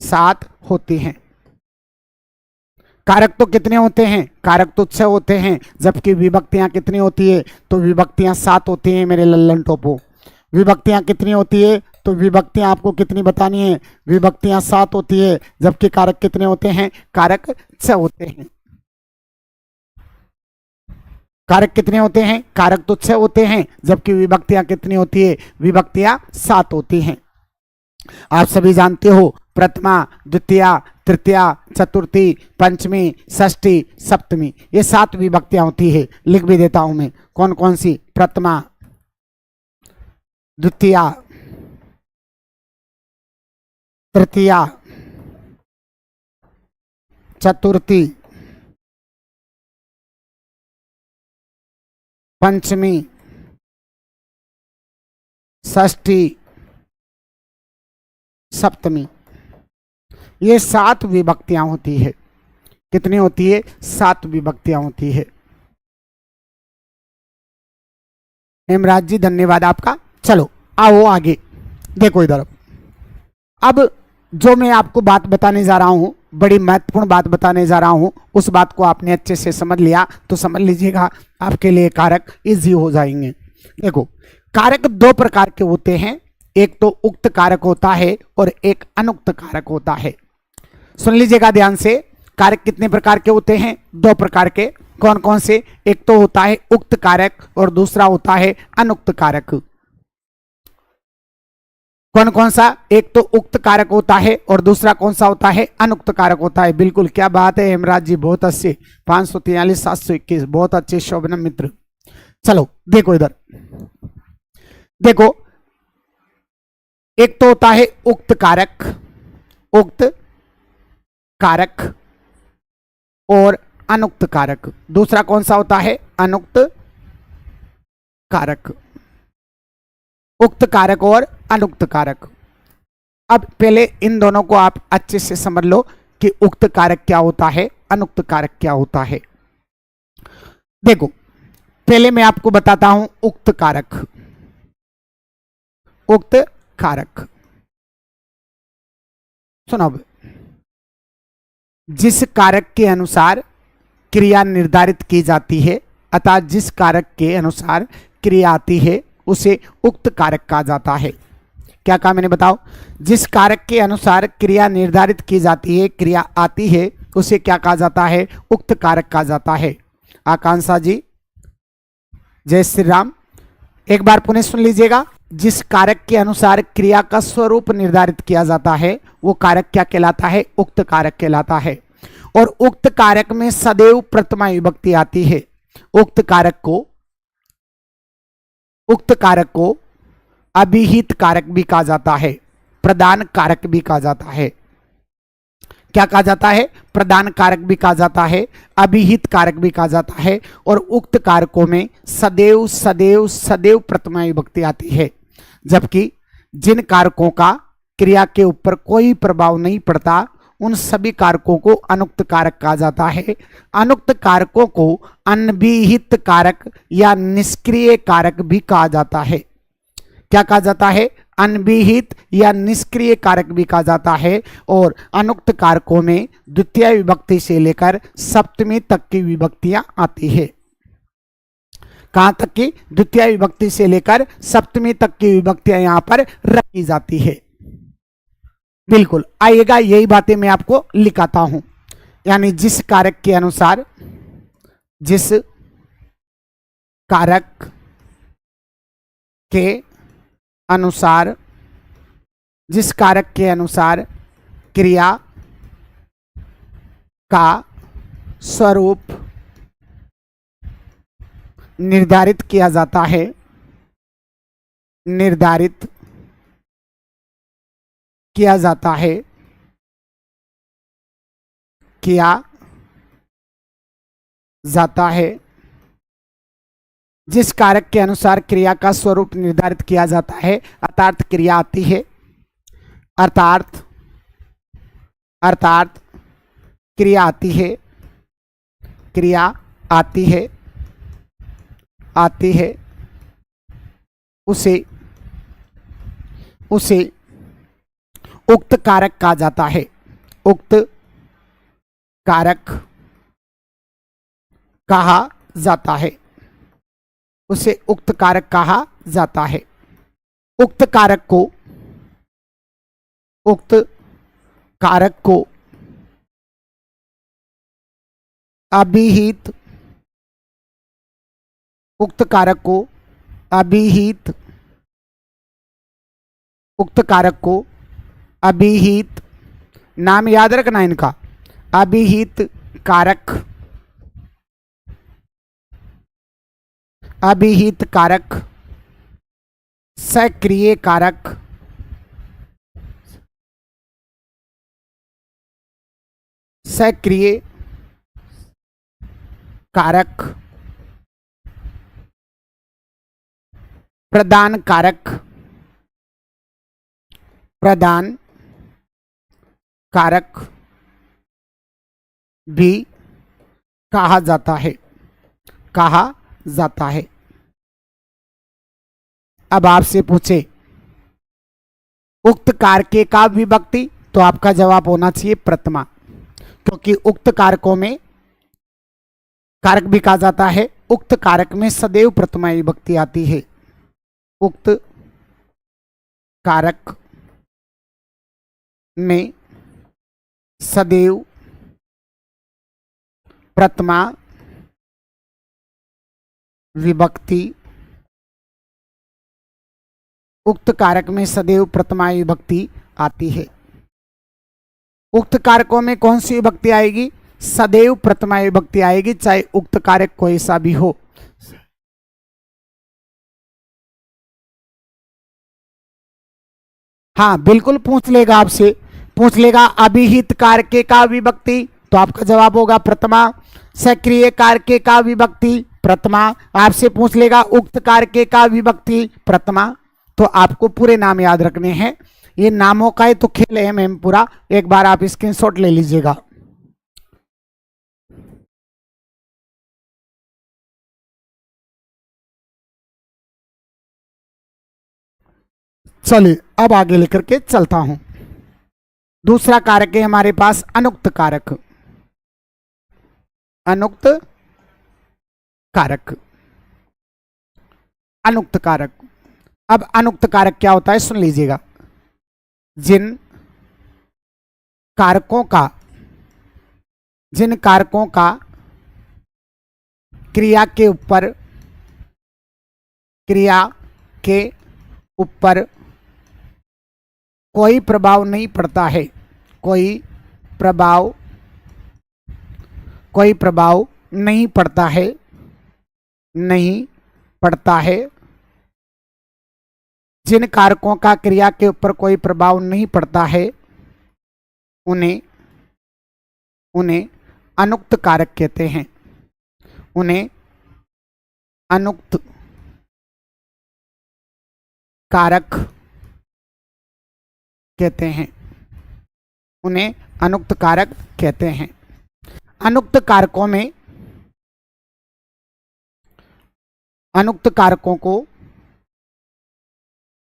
7 होती हैं। कारक तो कितने होते हैं? कारक तो 6 होते हैं, जबकि विभक्तियां कितनी होती है? तो विभक्तियां 7 होती हैं मेरे लल्लन टोपो। विभक्तियां कितनी होती है? तो विभक्तियां आपको कितनी बतानी है? विभक्तियां 7 होती है, जबकि कारक कितने होते हैं? कारक 6 होते हैं। कारक कितने होते हैं? कारक तो 6 होते हैं, जबकि विभक्तियां कितनी होती है? विभक्तियां 7 होती हैं। आप सभी जानते हो, प्रथमा, द्वितीया, तृतीया, चतुर्थी, पंचमी, षष्ठी, सप्तमी, ये 7 विभक्तियां होती है। लिख भी देता हूं मैं कौन कौन सी। प्रथमा, द्वितीया, तृतीया, चतुर्थी, पंचमी, षष्ठी, सप्तमी, ये 7 विभक्तियां होती है। कितनी होती है? 7 विभक्तियां होती है। हेमराज जी धन्यवाद आपका। चलो आओ आगे, देखो इधर। अब जो मैं आपको बात बताने जा रहा हूं, बड़ी महत्वपूर्ण बात बताने जा रहा हूं, उस बात को आपने अच्छे से समझ लिया तो समझ लीजिएगा आपके लिए कारक इजी हो जाएंगे। देखो, कारक 2 प्रकार के होते हैं, एक तो उक्त कारक होता है और एक अनुक्त कारक होता है। सुन लीजिएगा ध्यान से, कारक कितने प्रकार के होते हैं? 2 प्रकार के। कौन कौन से? एक तो होता है उक्त कारक और दूसरा होता है अनुक्त कारक। कौन कौन सा? एक तो उक्त कारक होता है और दूसरा कौन सा होता है? अनुक्त कारक होता है। बिल्कुल, क्या बात है हेमराज जी, बहुत अच्छे। 543 721, बहुत अच्छे शोभनम मित्र। चलो देखो इधर, देखो एक तो होता है उक्त कारक, उक्त कारक और अनुक्त कारक। दूसरा कौन सा होता है? अनुक्त कारक। उक्त कारक और अनुक्त कारक। अब पहले इन दोनों को आप अच्छे से समझ लो कि उक्त कारक क्या होता है, अनुक्त कारक क्या होता है। देखो, पहले मैं आपको बताता हूं उक्त कारक। उक्त कारक सुनो, अब जिस कारक के अनुसार क्रिया निर्धारित की जाती है, अर्थात जिस कारक के अनुसार क्रिया आती है उसे उक्त कारक कहा जाता है। क्या कहा मैंने? बताओ। जिस कारक के अनुसार क्रिया निर्धारित की जाती है, क्रिया आती है, उसे क्या कहा जाता है? उक्त कारक कहा जाता है। आकांक्षा जी जय श्री राम। एक बार पुनः सुन लीजिएगा, जिस कारक के अनुसार क्रिया का स्वरूप निर्धारित किया जाता है वो कारक क्या कहलाता है? उक्त कारक कहलाता है। और उक्त कारक में सदैव प्रथमा विभक्ति आती है। उक्त कारक को अभिहित कारक भी कहा जाता है, प्रदान कारक भी कहा जाता है। क्या कहा जाता है? प्रदान कारक भी कहा जाता है, अभिहित कारक भी कहा जाता है। और उक्त कारकों में सदैव सदैव सदैव प्रथमा विभक्ति आती है। जबकि जिन कारकों का क्रिया के ऊपर कोई प्रभाव नहीं पड़ता उन सभी कारकों को अनुक्त कारक कहा जाता है। अनुक्त कारकों को अनभिहित कारक या निष्क्रिय कारक भी कहा जाता है। क्या कहा जाता है? अनभिहित या निष्क्रिय कारक भी कहा जाता है। और अनुक्त कारकों में द्वितीय विभक्ति से लेकर सप्तमी तक की विभक्तियां आती है। कहां तक की? द्वितीय विभक्ति से लेकर सप्तमी तक की विभक्तियां यहां पर रखी जाती है। बिल्कुल, आइएगा यही बातें मैं आपको लिखाता हूं। यानी जिस कारक के अनुसार, जिस कारक के अनुसार, जिस कारक के अनुसार क्रिया का स्वरूप निर्धारित किया जाता है, निर्धारित किया जाता है, किया जाता है। जिस कारक के अनुसार क्रिया का स्वरूप निर्धारित किया जाता है, अर्थात क्रिया आती है, अर्थात क्रिया आती है, क्रिया आती है, आती है, उसे उक्त कारक कहा जाता है। उक्त कारक कहा जाता है, उसे उक्त कारक कहा जाता है। उक्त कारक को अभिहित, उक्त कारक को अभिहित, उक्त कारक को अभिहित, नाम याद रखना इनका, अभिहित कारक, अभिहित कारक, सक्रिय कारक, सक्रिय कारक, प्रदान कारक, प्रधान कारक भी कहा जाता है, कहा जाता है। अब आपसे पूछे उक्त कारके का विभक्ति, तो आपका जवाब होना चाहिए प्रथमा, क्योंकि उक्त कारकों में कारक भी कहा जाता है, उक्त कारक में सदैव प्रथमा विभक्ति आती है। उक्त कारक में सदैव प्रथमा विभक्ति, उक्त कारक में सदैव प्रथमा विभक्ति आती है। उक्त कारकों में कौन सी विभक्ति आएगी? सदैव प्रथमा विभक्ति आएगी, चाहे उक्त कारक कोई सा भी हो। हाँ बिल्कुल पूछ लेगा, आपसे पूछ लेगा अभिहित कारके का विभक्ति, तो आपका जवाब होगा प्रथमा। सक्रिय कारके का विभक्ति प्रथमा। आपसे पूछ लेगा उक्त कारके का विभक्ति प्रथमा। तो आपको पूरे नाम याद रखने हैं, ये नामों का ही तो खेल है मैम पूरा। एक बार आप स्क्रीनशॉट ले लीजिएगा। चलिए अब आगे लेकर के चलता हूं। दूसरा कारक है हमारे पास अनुक्त कारक। अनुक्त कारक, अनुक्त कारक। अब अनुक्त कारक क्या होता है सुन लीजिएगा। जिन कारकों का क्रिया के ऊपर कोई प्रभाव नहीं पड़ता है, कोई प्रभाव नहीं पड़ता है, नहीं पड़ता है। जिन कारकों का क्रिया के ऊपर कोई प्रभाव नहीं पड़ता है उन्हें अनुक्त कारक कहते हैं। उन्हें अनुक्त कारक कहते हैं। उन्हें अनुक्त कारक कहते हैं। अनुक्त कारकों में अनुक्त कारकों को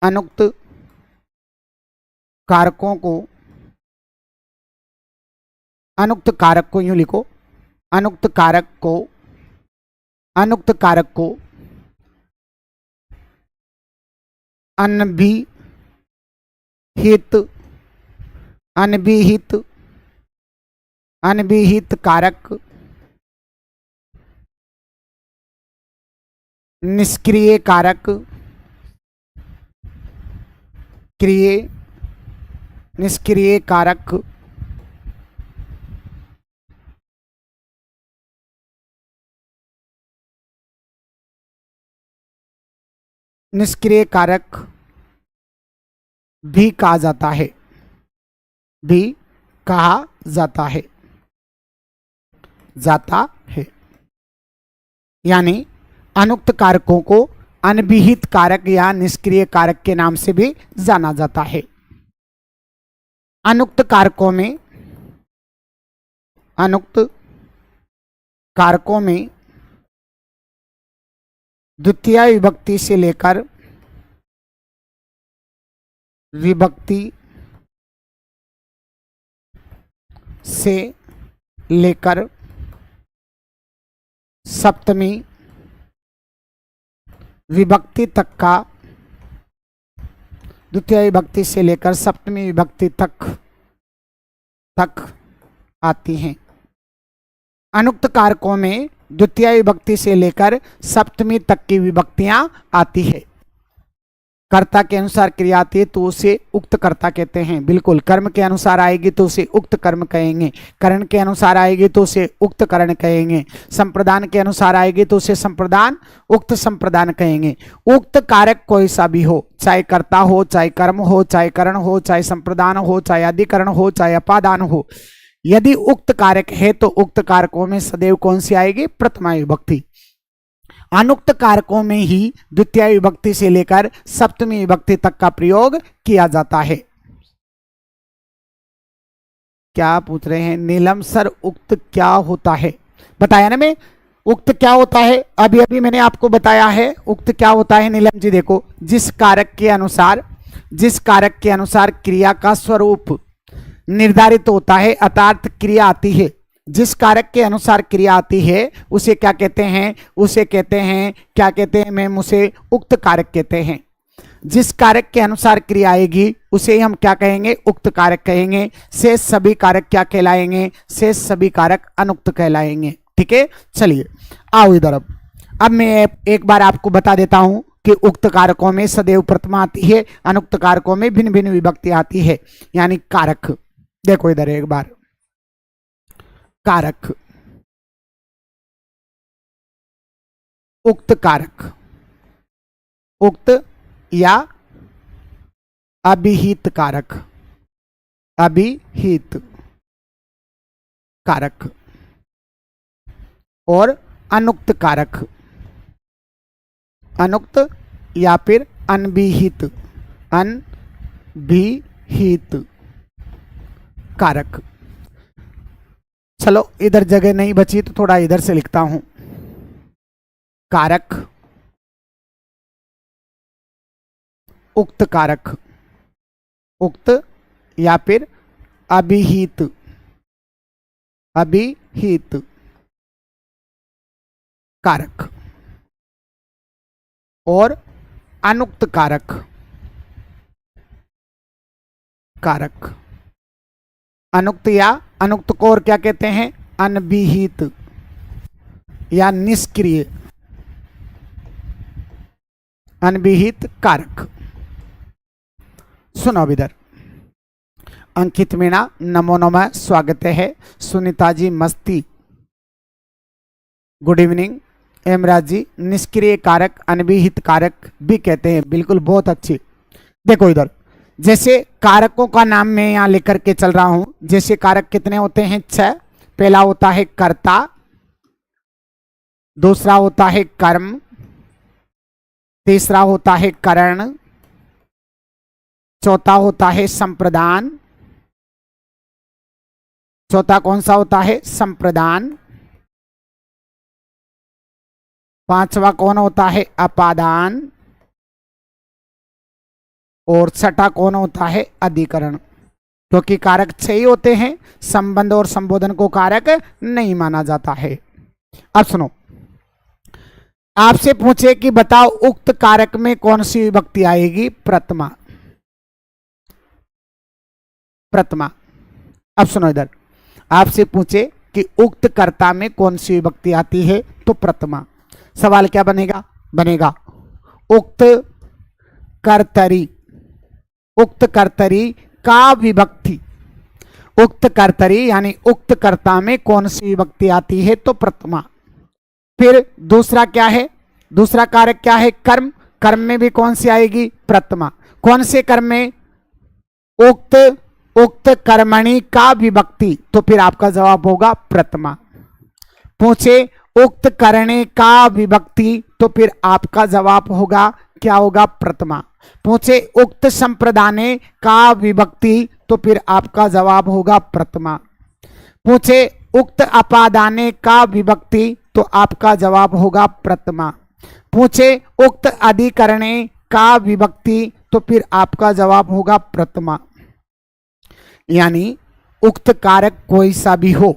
अनुक्त कारक को यूं लिखो, अनुक्त कारक को अनभिहित कारक, निष्क्रिय कारक, निष्क्रिय कारक, निष्क्रिय कारक भी कहा जाता है, भी कहा जाता है। यानी अनुक्त कारकों को अनभिहित कारक या निष्क्रिय कारक के नाम से भी जाना जाता है। अनुक्त कारकों में द्वितीय विभक्ति से लेकर सप्तमी विभक्ति तक का, द्वितीय विभक्ति से लेकर सप्तमी विभक्ति तक आती हैं। अनुक्त कारकों में द्वितीय विभक्ति से लेकर सप्तमी तक की विभक्तियां आती है। कर्ता के अनुसार क्रिया आती है तो उसे उक्त कर्ता कहते हैं। बिल्कुल, कर्म के अनुसार आएगी तो उसे उक्त कर्म कहेंगे, करण के अनुसार आएगी तो उसे उक्त करण कहेंगे, संप्रदान के अनुसार आएगी तो उसे संप्रदान, उक्त संप्रदान कहेंगे। उक्त कारक कोई सा भी हो, चाहे कर्ता हो, चाहे कर्म हो, चाहे करण हो, चाहे संप्रदान हो, चाहे अधिकरण हो, चाहे अपादान हो, यदि उक्त कारक है तो उक्त कारकों में सदैव कौन सी आएगी? प्रथमा विभक्ति। अनुक्त कारकों में ही द्वितीय विभक्ति से लेकर सप्तमी विभक्ति तक का प्रयोग किया जाता है। क्या पूछ रहे हैं? नीलम सर उक्त क्या होता है? बताया ना मैं, उक्त क्या होता है, अभी अभी मैंने आपको बताया है उक्त क्या होता है। नीलम जी देखो, जिस कारक के अनुसार क्रिया का स्वरूप निर्धारित होता है अर्थात क्रिया आती है, जिस कारक के अनुसार क्रिया आती है उसे क्या कहते हैं? उसे कहते हैं, क्या कहते हैं मैम? उसे उक्त कारक कहते हैं। जिस कारक के अनुसार क्रिया आएगी उसे हम क्या कहेंगे? उक्त कारक कहेंगे। शेष सभी कारक क्या कहलाएंगे? शेष सभी कारक अनुक्त कहलाएंगे। ठीक है, चलिए आओ इधर। अब मैं एक बार आपको बता देता हूं कि उक्त कारकों में सदैव प्रथमा आती है, अनुक्त कारकों में भिन्न भिन्न विभक्ति आती है, यानी कारक। देखो इधर एक बार, कारक, उक्त कारक, उक्त या अभिहित कारक, अभिहित कारक और अनुक्त कारक, अनुक्त या फिर अनभिहित, अनभिहित कारक। चलो इधर जगह नहीं बची तो थोड़ा इधर से लिखता हूं। कारक, उक्त कारक, उक्त या फिर अभिहित, अभिहित कारक और अनुक्त कारक, कारक। अनुक्त या अनुक्त को और क्या कहते हैं? अनभिहित या निष्क्रिय, अनभिहित कारक। सुनो इधर, अंकित मीणा नमो नमः, स्वागत है। सुनीता जी मस्ती, गुड इवनिंग। हेमराज जी, निष्क्रिय कारक अनभिहित कारक भी कहते हैं, बिल्कुल बहुत अच्छी। देखो इधर, जैसे कारकों का नाम मैं यहां लेकर के चल रहा हूं। जैसे कारक कितने होते हैं? 6। पहला होता है कर्ता, दूसरा होता है कर्म, तीसरा होता है करण, चौथा होता है संप्रदान। चौथा कौन सा होता है? संप्रदान। पांचवा कौन होता है? अपादान। और छठा कौन होता है? अधिकरण। क्योंकि कारक 6 ही होते हैं, संबंध और संबोधन को कारक नहीं माना जाता है। अब सुनो, आपसे पूछे कि बताओ उक्त कारक में कौन सी विभक्ति आएगी? प्रथमा, प्रथमा। अब सुनो इधर, आपसे पूछे कि उक्त कर्ता में कौन सी विभक्ति आती है, तो प्रथमा। सवाल क्या बनेगा? बनेगा उक्त कर्तरी, उक्त कर्तरी का विभक्ति, उक्त कर्तरी यानी उक्त कर्ता में कौन सी विभक्ति आती है, तो प्रथमा। फिर दूसरा क्या है? दूसरा कारक क्या है? कर्म। कर्म में भी कौन सी आएगी? प्रथमा। कौन से कर्म में? उक्त, उक्त कर्मणि का विभक्ति, तो फिर आपका जवाब होगा प्रथमा। पूछे उक्त करणे का विभक्ति, तो फिर आपका जवाब होगा क्या होगा? प्रथमा। पूछे उक्त संप्रदाने का विभक्ति, तो फिर आपका जवाब होगा प्रथमा। पूछे उक्त अपादाने का विभक्ति, तो आपका जवाब होगा प्रथमा। पूछे उक्त अधिकरणे का विभक्ति, तो फिर आपका जवाब होगा प्रथमा। यानी उक्त कारक कोई सा भी हो,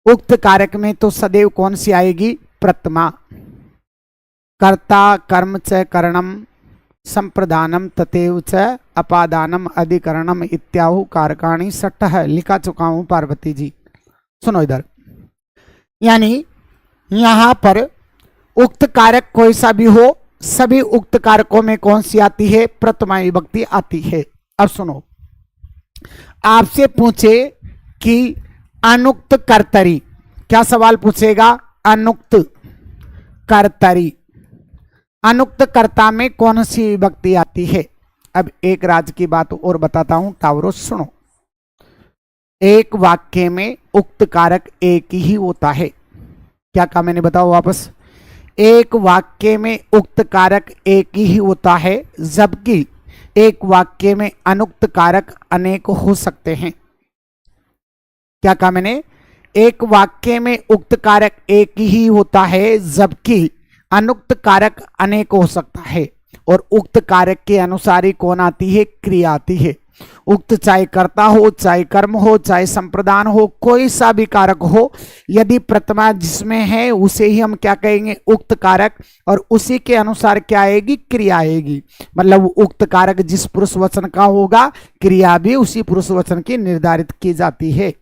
उक्त कारक में तो सदैव कौन सी आएगी? प्रथमा। कर्ता कर्म च करणम संप्रदानम तथैव च अपादानम अधिकरणम इत्याहु कारकाणि सट्टः। लिखा चुका हूं पार्वती जी। सुनो इधर, यानी यहां पर उक्त कारक कोई सा भी हो, सभी उक्त कारकों में कौन सी आती है? प्रथमा विभक्ति आती है। अब सुनो, आपसे पूछे कि अनुक्त कर्तरी, क्या सवाल पूछेगा? अनुक्त कर्तरी, अनुक्त कर्ता में कौन सी विभक्ति आती है? अब एक राज की बात और बताता हूं, टावरो सुनो। एक वाक्य में उक्त कारक एक ही होता है। क्या कहा मैंने? बताओ वापस। एक वाक्य में उक्त कारक एक ही होता है, जबकि एक वाक्य में अनुक्त कारक अनेक हो सकते हैं। क्या कहा मैंने? एक वाक्य में उक्त कारक एक ही होता है, जबकि अनुक्त कारक अनेक हो सकता है। और उक्त कारक के अनुसार ही कौन आती है? क्रिया आती है। उक्त चाहे कर्ता हो, चाहे कर्म हो, चाहे संप्रदान हो, कोई सा भी कारक हो, यदि प्रथमा जिसमें है उसे ही हम क्या कहेंगे? उक्त कारक। और उसी के अनुसार क्या आएगी? क्रिया आएगी। मतलब उक्त कारक जिस पुरुष वचन का होगा, क्रिया भी उसी पुरुष वचन की निर्धारित की जाती है।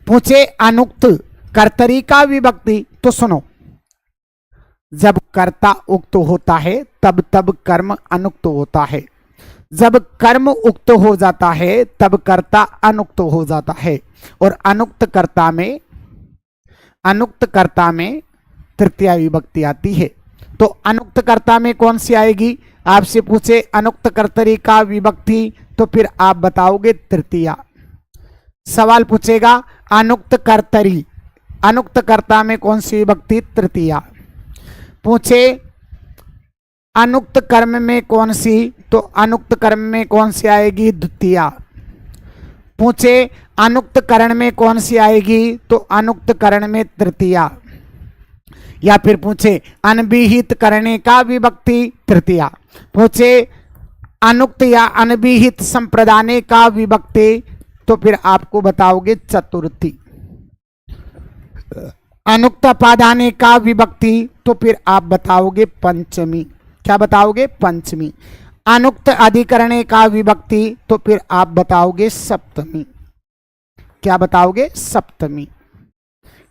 पूछे अनुक्त कर्तरी का विभक्ति, तो सुनो, जब कर्ता उक्त होता है तब तब कर्म अनुक्त होता है। जब कर्म उक्त हो जाता है तब कर्ता अनुक्त हो जाता है। और अनुक्त कर्ता में तृतीया विभक्ति आती है। तो अनुक्त कर्ता में कौन सी आएगी? आपसे पूछे अनुक्त कर्तरी का विभक्ति, तो फिर आप बताओगे तृतीया। सवाल पूछेगा अनुक्त कर्तरी, अनुक्त कर्ता में कौन सी विभक्ति? तृतीया। पूछे अनुक्त कर्म में कौन सी, तो अनुक्त कर्म में कौन सी आएगी? द्वितीया। पूछे अनुक्त करण में कौन सी आएगी, तो अनुक्त करण में तृतीया। या फिर पूछे अनभिहित करने का विभक्ति, तृतीया। पूछे अनुक्त या अनभिहित संप्रदाने का विभक्ति, तो फिर आपको बताओगे चतुर्थी। अनुक्त अपादाने का विभक्ति, तो फिर आप बताओगे पंचमी। क्या बताओगे? पंचमी। अनुक्त अधिकरणे का विभक्ति, तो फिर आप बताओगे सप्तमी। क्या बताओगे? सप्तमी।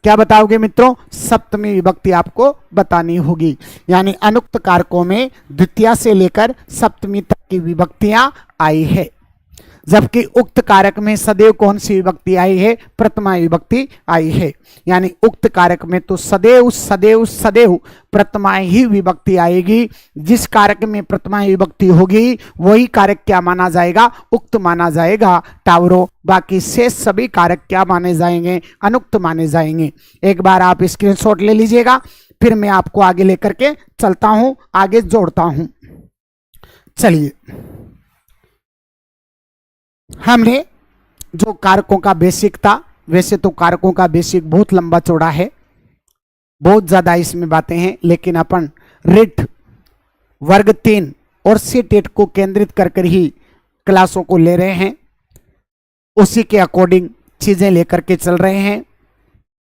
क्या बताओगे मित्रों? सप्तमी विभक्ति आपको बतानी होगी। यानी अनुक्त कारकों में द्वितीय से लेकर सप्तमी तक की विभक्तियां आई है, जबकि उक्त कारक में सदैव कौन सी विभक्ति आई है? प्रथमा विभक्ति आई है। यानी उक्त कारक में तो सदैव सदैव सदैव प्रथमा ही विभक्ति आएगी। जिस कारक में प्रथमा विभक्ति होगी वही कारक क्या माना जाएगा? उक्त माना जाएगा। टावरों, बाकी शेष सभी कारक क्या माने जाएंगे? अनुक्त माने जाएंगे। एक बार आप स्क्रीनशॉट ले लीजिएगा, फिर मैं आपको आगे लेकर के चलता हूं, आगे जोड़ता हूं। चलिए, हमने जो कारकों का बेसिक था, वैसे तो कारकों का बेसिक बहुत लंबा चौड़ा है, बहुत ज्यादा इसमें बातें हैं, लेकिन अपन रिट वर्ग 3 और सीटेट को केंद्रित कर कर ही क्लासों को ले रहे हैं। उसी के अकॉर्डिंग चीजें लेकर के चल रहे हैं,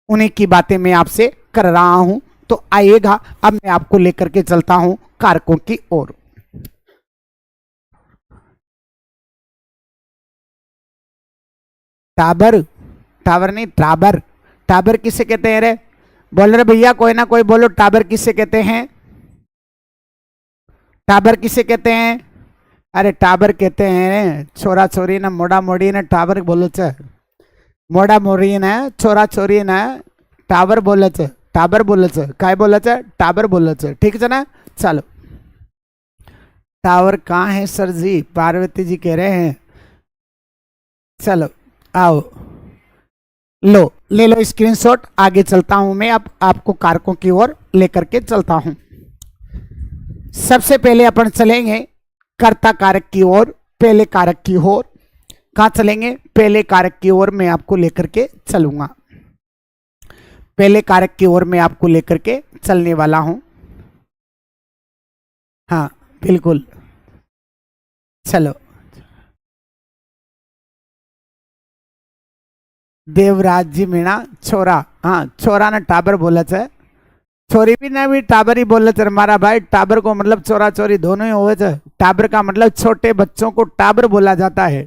उन्हीं की बातें मैं आपसे कर रहा हूं। तो आइएगा, अब मैं आपको लेकर के चलता हूं कारकों की ओर। टाबर, टावर नहीं टाबर, टाबर किसे कहते हैं रे? बोल रहे भैया, कोई ना कोई बोलो, टाबर किसे कहते हैं? टाबर किसे कहते हैं? अरे टाबर कहते हैं छोरा छोरी ना मोड़ा मोड़ी ना टाबर बोलो च, मोड़ा मोड़ी ना छोरा छोरी ना टावर बोलो च, टाबर बोलो च, काय बोलो च? टाबर बोलो च। ठीक है ना? चलो, टावर कहाँ है सर जी? पार्वती जी कह रहे हैं। चलो आओ, लो ले लो स्क्रीनशॉट, आगे चलता हूं मैं। अब आपको कारकों की ओर लेकर के चलता हूं। सबसे पहले अपन चलेंगे कर्ता कारक की ओर, पहले कारक की ओर। कहां चलेंगे? पहले कारक की ओर मैं आपको लेकर के चलूंगा। पहले कारक की ओर मैं आपको लेकर के चलने वाला हूं। हाँ बिल्कुल, चलो। देवराज जी मीणा छोरा, हाँ छोरा ने टाबर बोला छे, छोरी भी ना भी टाबर ही बोले छे मारा भाई। टाबर को मतलब छोरा छोरी दोनों ही होवे छे। टाबर का मतलब छोटे बच्चों को टाबर बोला जाता है।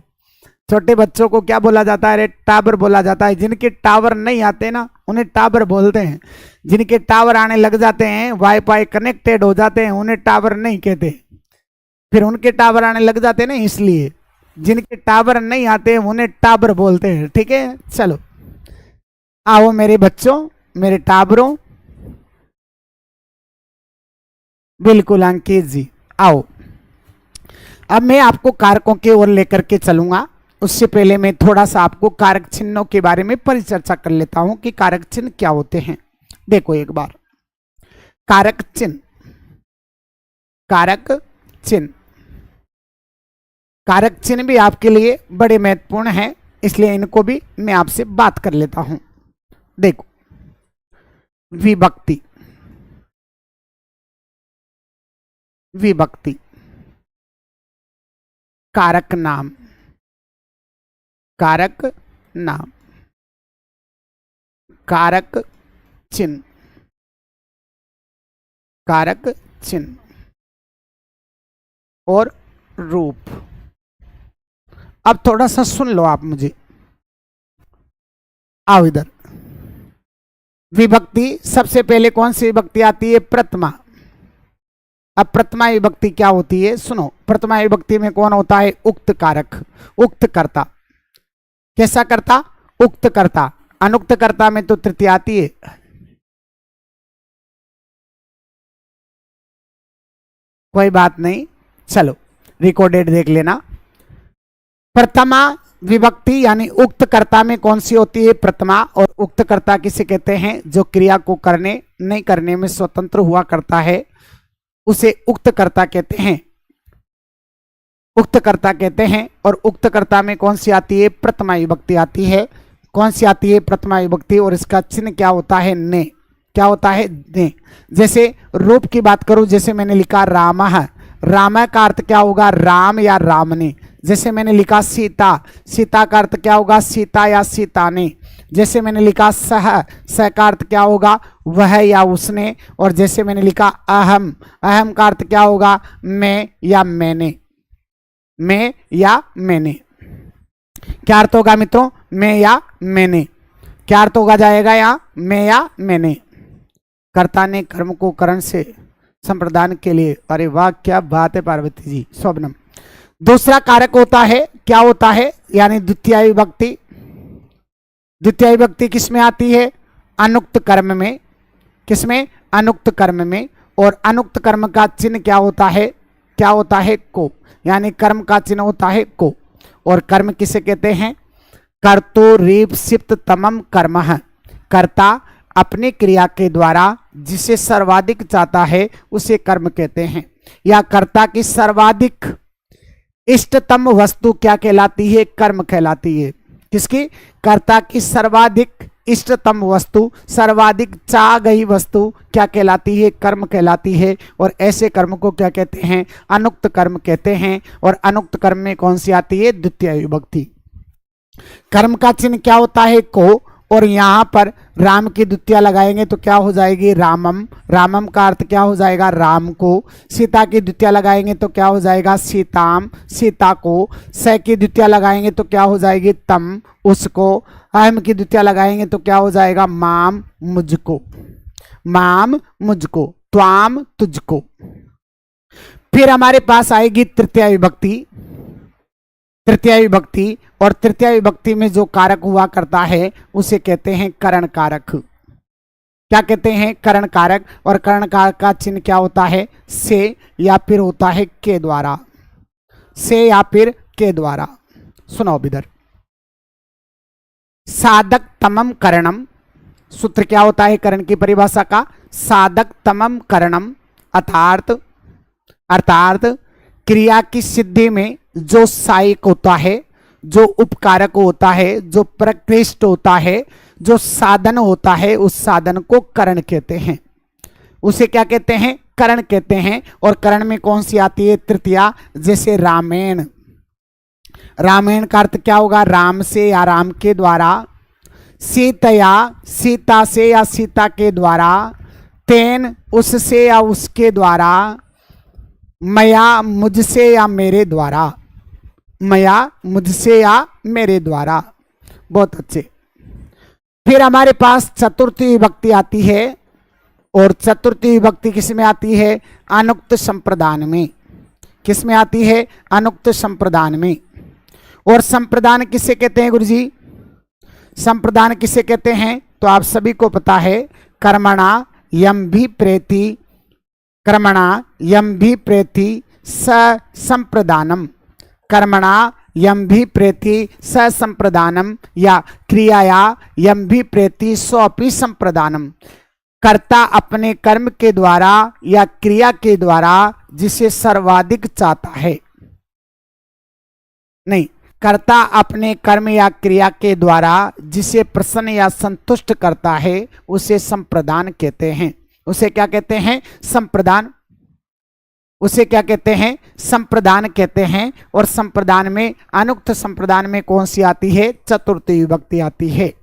छोटे बच्चों को क्या बोला जाता है? टाबर बोला जाता है। जिनके टावर नहीं आते ना, उन्हें टाबर बोलते हैं। जिनके टावर आने लग जाते हैं, वाईफाई कनेक्टेड हो जाते हैं, उन्हें टावर नहीं कहते। फिर उनके टावर आने लग जाते हैं ना, इसलिए जिनके टावर नहीं आते उन्हें टाबर बोलते हैं। ठीक है, चलो आओ मेरे बच्चों, मेरे टाबरों। बिल्कुल अंकित जी, आओ। अब मैं आपको कारकों की ओर लेकर के चलूंगा। उससे पहले मैं थोड़ा सा आपको कारक चिन्हों के बारे में परिचर्चा कर लेता हूं कि कारक चिन्ह क्या होते हैं। देखो एक बार, कारक चिन्ह, कारक चिन्ह, कारक चिन्ह भी आपके लिए बड़े महत्वपूर्ण हैं। इसलिए इनको भी मैं आपसे बात कर लेता हूं। देखो, विभक्ति, विभक्ति, कारक नाम, कारक नाम, कारक चिन्ह, कारक चिन्ह और रूप। अब थोड़ा सा सुन लो आप मुझे, आओ इधर। विभक्ति, सबसे पहले कौन सी विभक्ति आती है? प्रथमा। अब प्रथमा विभक्ति क्या होती है? सुनो, प्रथमा विभक्ति में कौन होता है? उक्त कारक, उक्त कर्ता। कैसा कर्ता? उक्त कर्ता। अनुक्त कर्ता में तो तृतीया आती है। कोई बात नहीं, चलो रिकॉर्डेड देख लेना। प्रथमा विभक्ति यानी उक्त कर्ता में कौन सी होती है? प्रथमा। और उक्त कर्ता किसे कहते हैं? जो क्रिया को करने नहीं करने में स्वतंत्र हुआ करता है, उसे उक्त कर्ता कहते हैं, उक्त कर्ता कहते हैं। और उक्त कर्ता में कौन सी आती है? प्रथमा विभक्ति आती है। कौन सी आती है? प्रथमा विभक्ति। और इसका चिन्ह क्या होता है? ने। क्या होता है? ने। जैसे रूप की बात करूं, जैसे मैंने लिखा रामः, राम का अर्थ क्या होगा? राम या राम ने। जैसे मैंने लिखा सीता, सीता का अर्थ क्या होगा? सीता या सीता ने। जैसे मैंने लिखा सह, सह का अर्थ क्या होगा? वह या उसने। और जैसे मैंने लिखा अहम, अहम का अर्थ क्या होगा? मैं या मैंने, मैं या मैंने। क्या अर्थ होगा मित्रों? मैं या मैंने। क्या अर्थ होगा जाएगा यहाँ? मैं या मैंने। कर्ता ने कर्म को करण से संप्रदान के लिए। अरे वाह, क्या बात है पार्वती जी, स्वप्नम। दूसरा कारक होता है, क्या होता है? यानी द्वितीय विभक्ति। द्वितीय विभक्ति किसमें आती है? अनुक्त कर्म में। किसमें? अनुक्त कर्म में। और अनुक्त कर्म का चिन्ह क्या होता है? क्या होता है? को। यानी कर्म का चिन्ह होता है को। और कर्म किसे कहते हैं? कर्तो रीप्सिप्त तमम कर्मः। कर्ता अपनी क्रिया के द्वारा जिसे सर्वाधिक चाहता है उसे कर्म कहते हैं। या कर्ता की सर्वाधिक इष्टतम वस्तु क्या कहलाती है? कर्म कहलाती है। किसकी? कर्ता की सर्वाधिक इष्टतम वस्तु, सर्वाधिक चाह गई वस्तु क्या कहलाती है? कर्म कहलाती है। और ऐसे कर्म को क्या कहते हैं? अनुक्त कर्म कहते हैं। और अनुक्त कर्म में कौन सी आती है? द्वितीय विभक्ति। कर्म का चिन्ह क्या होता है? को। और यहां पर राम की द्वितीया लगाएंगे तो क्या हो जाएगी? रामम। रामम का अर्थ क्या हो जाएगा? राम को। सीता की द्वितीया लगाएंगे तो क्या हो जाएगा? सीताम, सीता को। स की द्वितीया लगाएंगे तो क्या हो जाएगी? तम, उसको। अहम की द्वितीया लगाएंगे तो क्या हो जाएगा? माम, मुझको। माम, मुझको। त्वाम, तुझको। फिर हमारे पास आएगी तृतीय विभक्ति। तृतीय विभक्ति। और तृतीय विभक्ति में जो कारक हुआ करता है उसे कहते हैं करण कारक। क्या कहते हैं? करण कारक। और करण कारक का चिन्ह क्या होता है? से या फिर होता है के द्वारा। से या फिर के द्वारा। सुनो इधर, साधक तमम करणम। सूत्र क्या होता है करण की परिभाषा का? साधक तमम करणम। अर्थात क्रिया की सिद्धि में जो सहायक होता है, जो उपकारक होता है, जो प्रकृष्ट होता है, जो साधन होता है, उस साधन को करण कहते हैं। उसे क्या कहते हैं? करण कहते हैं। और करण में कौन सी आती है? तृतीया। जैसे रामेण, रामेण का अर्थ क्या होगा? राम से या राम के द्वारा। सीतया, सीता से या सीता के द्वारा। तेन, उससे या उसके द्वारा। मया, मुझसे या मेरे द्वारा। मया, मुझसे या मेरे द्वारा। बहुत अच्छे। फिर हमारे पास चतुर्थी विभक्ति आती है। और चतुर्थी विभक्ति किस में आती है? अनुक्त संप्रदान में। किस में आती है? अनुक्त संप्रदान में। और संप्रदान किसे कहते हैं गुरुजी? संप्रदान किसे कहते हैं? तो आप सभी को पता है, कर्मणा यम भी प्रेति, कर्मणा यम भी प्रेति स संप्रदानम। कर्मणा यम भी प्रेति स संप्रदानम। या क्रियाया यम भी प्रेति स्वपि संप्रदानम। कर्ता अपने कर्म के द्वारा या क्रिया के द्वारा जिसे सर्वाधिक चाहता है, नहीं, कर्ता अपने कर्म या क्रिया के द्वारा जिसे प्रसन्न या संतुष्ट करता है उसे संप्रदान कहते हैं। उसे क्या कहते हैं? संप्रदान। उसे क्या कहते हैं? संप्रदान कहते हैं। और संप्रदान में, अनुक्त संप्रदान में कौन सी आती है? चतुर्थी विभक्ति आती है।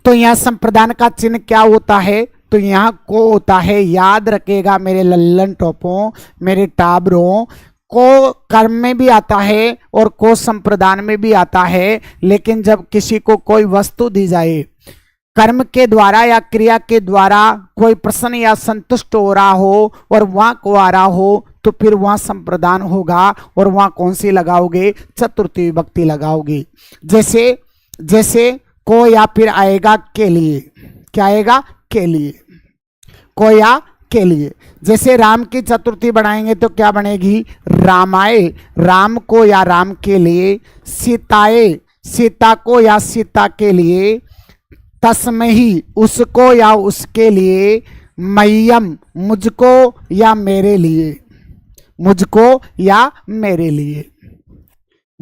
तो यहाँ संप्रदान का चिन्ह क्या होता है? तो यहाँ को होता है। याद रखेगा मेरे लल्लन टोपों, मेरे टाबरों, को कर्म में भी आता है और को संप्रदान में भी आता है। लेकिन जब किसी को कोई वस्तु दी जाए, कर्म के द्वारा या क्रिया के द्वारा कोई प्रसन्न या संतुष्ट हो रहा हो और वहां को आ रहा हो, तो फिर वहां संप्रदान होगा। और वहां कौन सी लगाओगे? चतुर्थी विभक्ति लगाओगे। जैसे को या फिर आएगा के लिए। क्या आएगा? के लिए। को या के लिए। जैसे राम की चतुर्थी बढ़ाएंगे तो क्या बनेगी? रामाय, राम को या राम के लिए। सीताए, सीता को या सीता के लिए। तस्महि, उसको या उसके लिए। मह्यम, मुझको या मेरे लिए। मुझको या मेरे लिए।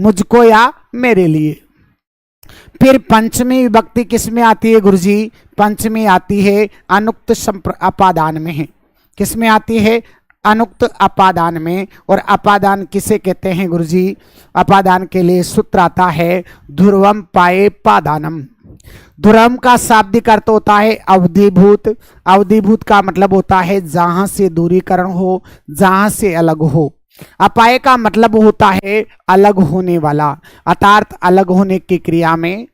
मुझको या मेरे लिए। फिर पंचमी विभक्ति किस में आती है गुरुजी? पंचमी आती है अनुक्त अपादान में है। किस में आती है? अनुक्त अपादान में। और अपादान किसे कहते हैं गुरुजी? अपादान के लिए सूत्र आता है ध्रुवम पाए पादानम। ध्रुवम का शाब्दिक अर्थ होता है अवधिभूत। अवधिभूत का मतलब होता है जहां से दूरीकरण हो, जहां से अलग हो। अपाय का मतलब होता है अलग होने वाला, अर्थात अलग होने की क्रिया में,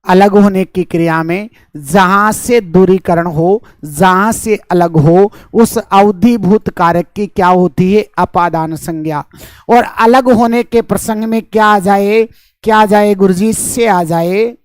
अलग होने की क्रिया में जहां से दूरीकरण हो, जहां से अलग हो, उस अवधिभूत कारक की क्या होती है? अपादान संज्ञा। और अलग होने के प्रसंग में क्या आ जाए? क्या आ जाए गुरुजी? से आ जाए।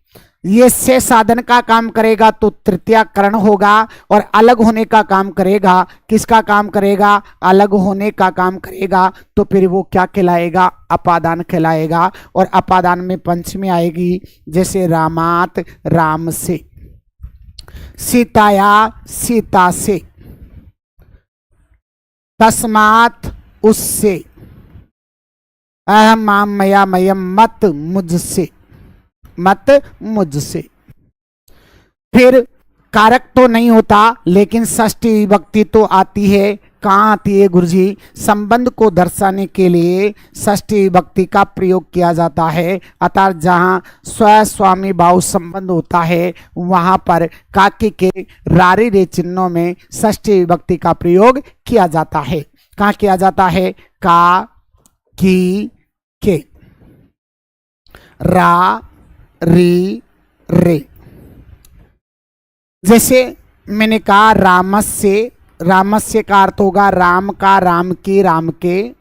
ये से साधन का काम करेगा तो तृतीयाकरण होगा। और अलग होने का काम करेगा, किसका काम करेगा? अलग होने का काम करेगा। तो फिर वो क्या कहलाएगा? अपादान कहलाएगा। और अपादान में पंचमी आएगी। जैसे रामात, राम से। सीताया, सीता से। तस्मात, उससे। अहम माम मया मयम, मत, मुझसे। मत, मुझसे। फिर कारक तो नहीं होता, लेकिन षष्ठी विभक्ति तो आती है। कहाँ आती है गुरुजी? संबंध को दर्शाने के लिए षष्ठी विभक्ति का प्रयोग किया जाता है। अर्थात जहाँ स्व स्वामी भाव संबंध होता है वहां पर काकी के रारी रे चिन्हों में षष्ठी विभक्ति का प्रयोग किया जाता है। कहाँ किया जाता है? का, की, के, रा, री, रे। जैसे मैंने कहा रामस्य, रामस्य का अर्थ होगा राम का, राम की, राम के।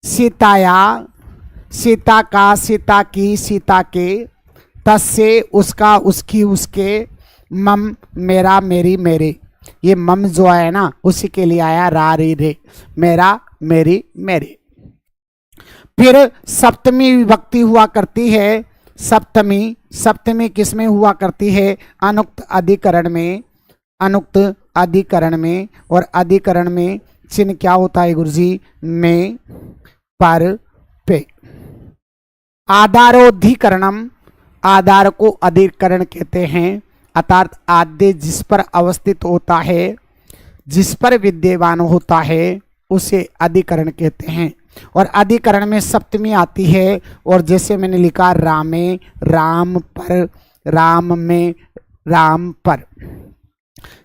सीताया, सीता का, सीता की, सीता के। तस्य, उसका, उसकी, उसके। मम, मेरा, मेरी, मेरे। ये मम जो है ना उसी के लिए आया रा, री, रे। मेरा, मेरी, मेरे। फिर सप्तमी विभक्ति हुआ करती है। सप्तमी, सप्तमी किसमें हुआ करती है? अनुक्त अधिकरण में। अनुक्त अधिकरण में। और अधिकरण में चिन्ह क्या होता है गुरुजी? में, पर, पे। आधारोधिकरणम, आधार को अधिकरण कहते हैं। अर्थात आद्य जिस पर अवस्थित होता है, जिस पर विद्यमान होता है उसे अधिकरण कहते हैं। और अधिकरण में सप्तमी आती है। और जैसे मैंने लिखा रामे, राम पर, राम में, राम पर।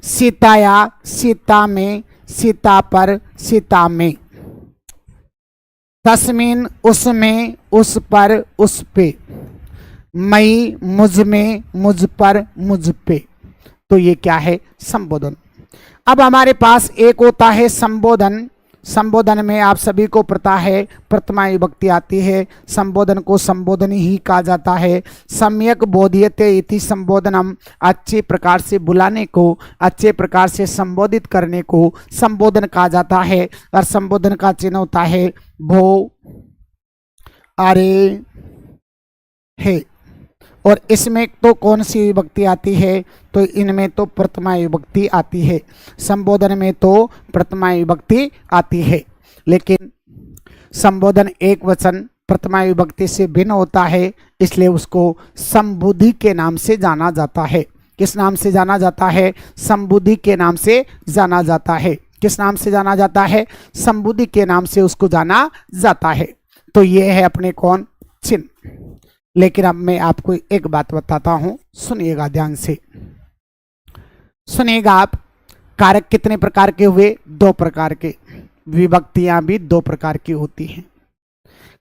सीताया, सीता में, सीता पर, सीता में। तस्मीन, उसमें, उस पर, उस पे। मई, मुझ में, मुझ पर, मुझ पे। तो ये क्या है? संबोधन। अब हमारे पास एक होता है संबोधन। संबोधन में आप सभी को पता है प्रथमा विभक्ति आती है। संबोधन को संबोधन ही कहा जाता है। सम्यक बोध्यते इति संबोधनम, अच्छे प्रकार से बुलाने को, अच्छे प्रकार से संबोधित करने को संबोधन कहा जाता है। और संबोधन का चिन्ह होता है भो, अरे, हे। और इसमें तो कौन सी विभक्ति आती है? तो इनमें तो प्रथमा विभक्ति आती है। संबोधन में तो प्रथमा विभक्ति आती है। लेकिन संबोधन एक वचन प्रथमा विभक्ति से भिन्न होता है, इसलिए उसको संबुद्धि के नाम से जाना जाता है। किस नाम से जाना जाता है? संबुद्धि के नाम से जाना जाता है। किस नाम से जाना जाता है? संबुद्धि के नाम से उसको जाना जाता है। तो ये है अपने कौन? चिन्ह। लेकिन अब मैं आपको एक बात बताता हूं, सुनिएगा ध्यान से, सुनिएगा आप। कारक कितने प्रकार के हुए? 2 प्रकार के। विभक्तियां भी 2 प्रकार की होती हैं।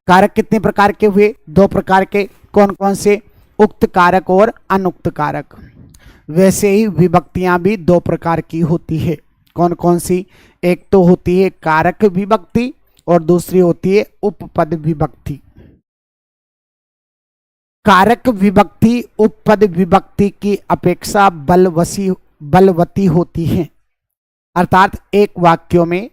कारक कितने प्रकार के हुए? 2 प्रकार के। कौन कौन से? उक्त कारक और अनुक्त कारक। वैसे ही विभक्तियां भी 2 प्रकार की होती है। कौन कौन सी? एक तो होती है कारक विभक्ति और दूसरी होती है उपपद विभक्ति। कारक विभक्ति उपपद विभक्ति की अपेक्षा बलवती होती है, अर्थात एक वाक्यों में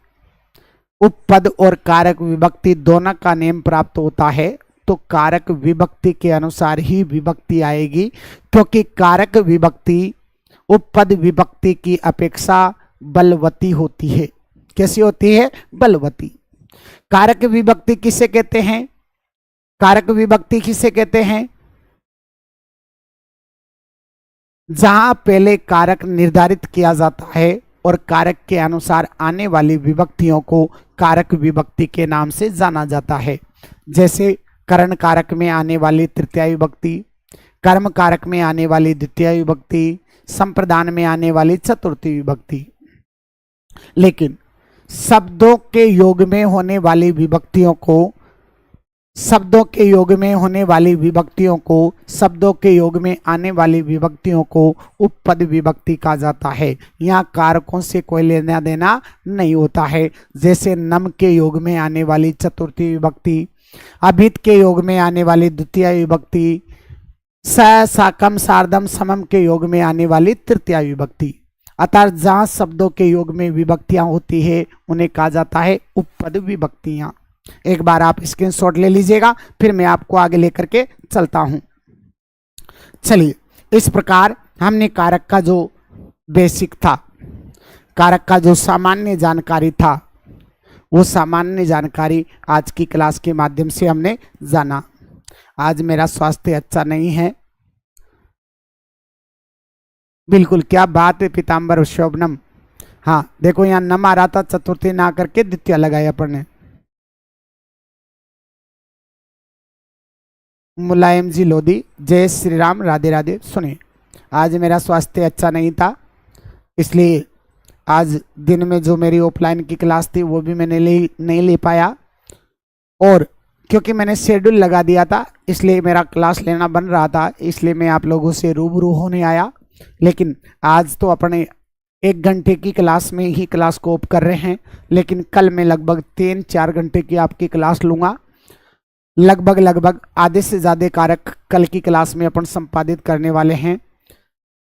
उपपद और कारक विभक्ति दोनों का नेम प्राप्त होता है तो कारक विभक्ति के अनुसार ही विभक्ति आएगी, क्योंकि कारक विभक्ति उपपद विभक्ति की अपेक्षा बलवती होती है। कैसी होती है? बलवती। कारक विभक्ति किसे कहते हैं? कारक विभक्ति किसे कहते हैं? जहां पहले कारक निर्धारित किया जाता है और कारक के अनुसार आने वाली विभक्तियों को कारक विभक्ति के नाम से जाना जाता है। जैसे करण कारक में आने वाली तृतीया विभक्ति, कर्म कारक में आने वाली द्वितीय विभक्ति, संप्रदान में आने वाली चतुर्थी विभक्ति। लेकिन शब्दों के योग में होने वाली विभक्तियों को शब्दों के योग में होने वाली विभक्तियों को शब्दों के योग में आने वाली विभक्तियों को उपपद विभक्ति कहा जाता है। यहाँ कारकों से कोई लेना देना नहीं होता है। जैसे नम के योग में आने वाली चतुर्थी विभक्ति, अभित के योग में आने वाली द्वितीय विभक्ति, स साकम सार्धम समम के योग में आने वाली तृतीय विभक्ति। अर्थात जहाँ शब्दों के योग में विभक्तियां होती है उन्हें कहा जाता है उपपद विभक्तियां। एक बार आप स्क्रीनशॉट ले लीजिएगा, फिर मैं आपको आगे लेकर के चलता हूं। चलिए, इस प्रकार हमने कारक का जो बेसिक था, कारक का जो सामान्य जानकारी था, वो सामान्य जानकारी आज की क्लास के माध्यम से हमने जाना। आज मेरा स्वास्थ्य अच्छा नहीं है। बिल्कुल, क्या बात है पीताम्बर शोभनम। हाँ देखो, यहाँ नम आ रहा था, चतुर्थी ना करके द्वितीय लगाया अपन ने। मुलायम जी लोधी, जय श्री राम, राधे राधे। सुनिए, आज मेरा स्वास्थ्य अच्छा नहीं था, इसलिए आज दिन में जो मेरी ऑफलाइन की क्लास थी वो भी मैंने नहीं ले पाया, और क्योंकि मैंने शेड्यूल लगा दिया था इसलिए मेरा क्लास लेना बन रहा था, इसलिए मैं आप लोगों से रूबरू होने आया। लेकिन आज तो अपने 1 घंटे की क्लास में ही क्लास को ऑफ कर रहे हैं, लेकिन कल मैं लगभग 3-4 घंटे की आपकी क्लास लूँगा। लगभग आधे से ज़्यादा कारक कल की क्लास में अपन संपादित करने वाले हैं।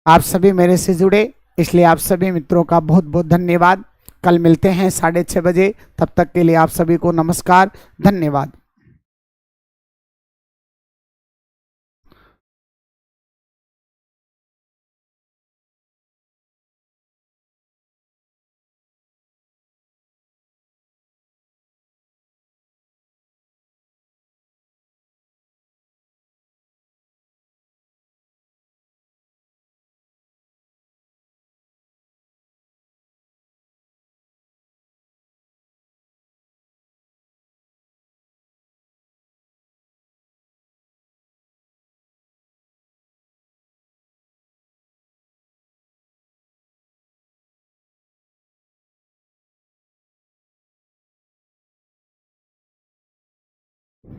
आप सभी मेरे से जुड़े, इसलिए आप सभी मित्रों का बहुत बहुत धन्यवाद। कल मिलते हैं 6:30 बजे, तब तक के लिए आप सभी को नमस्कार, धन्यवाद।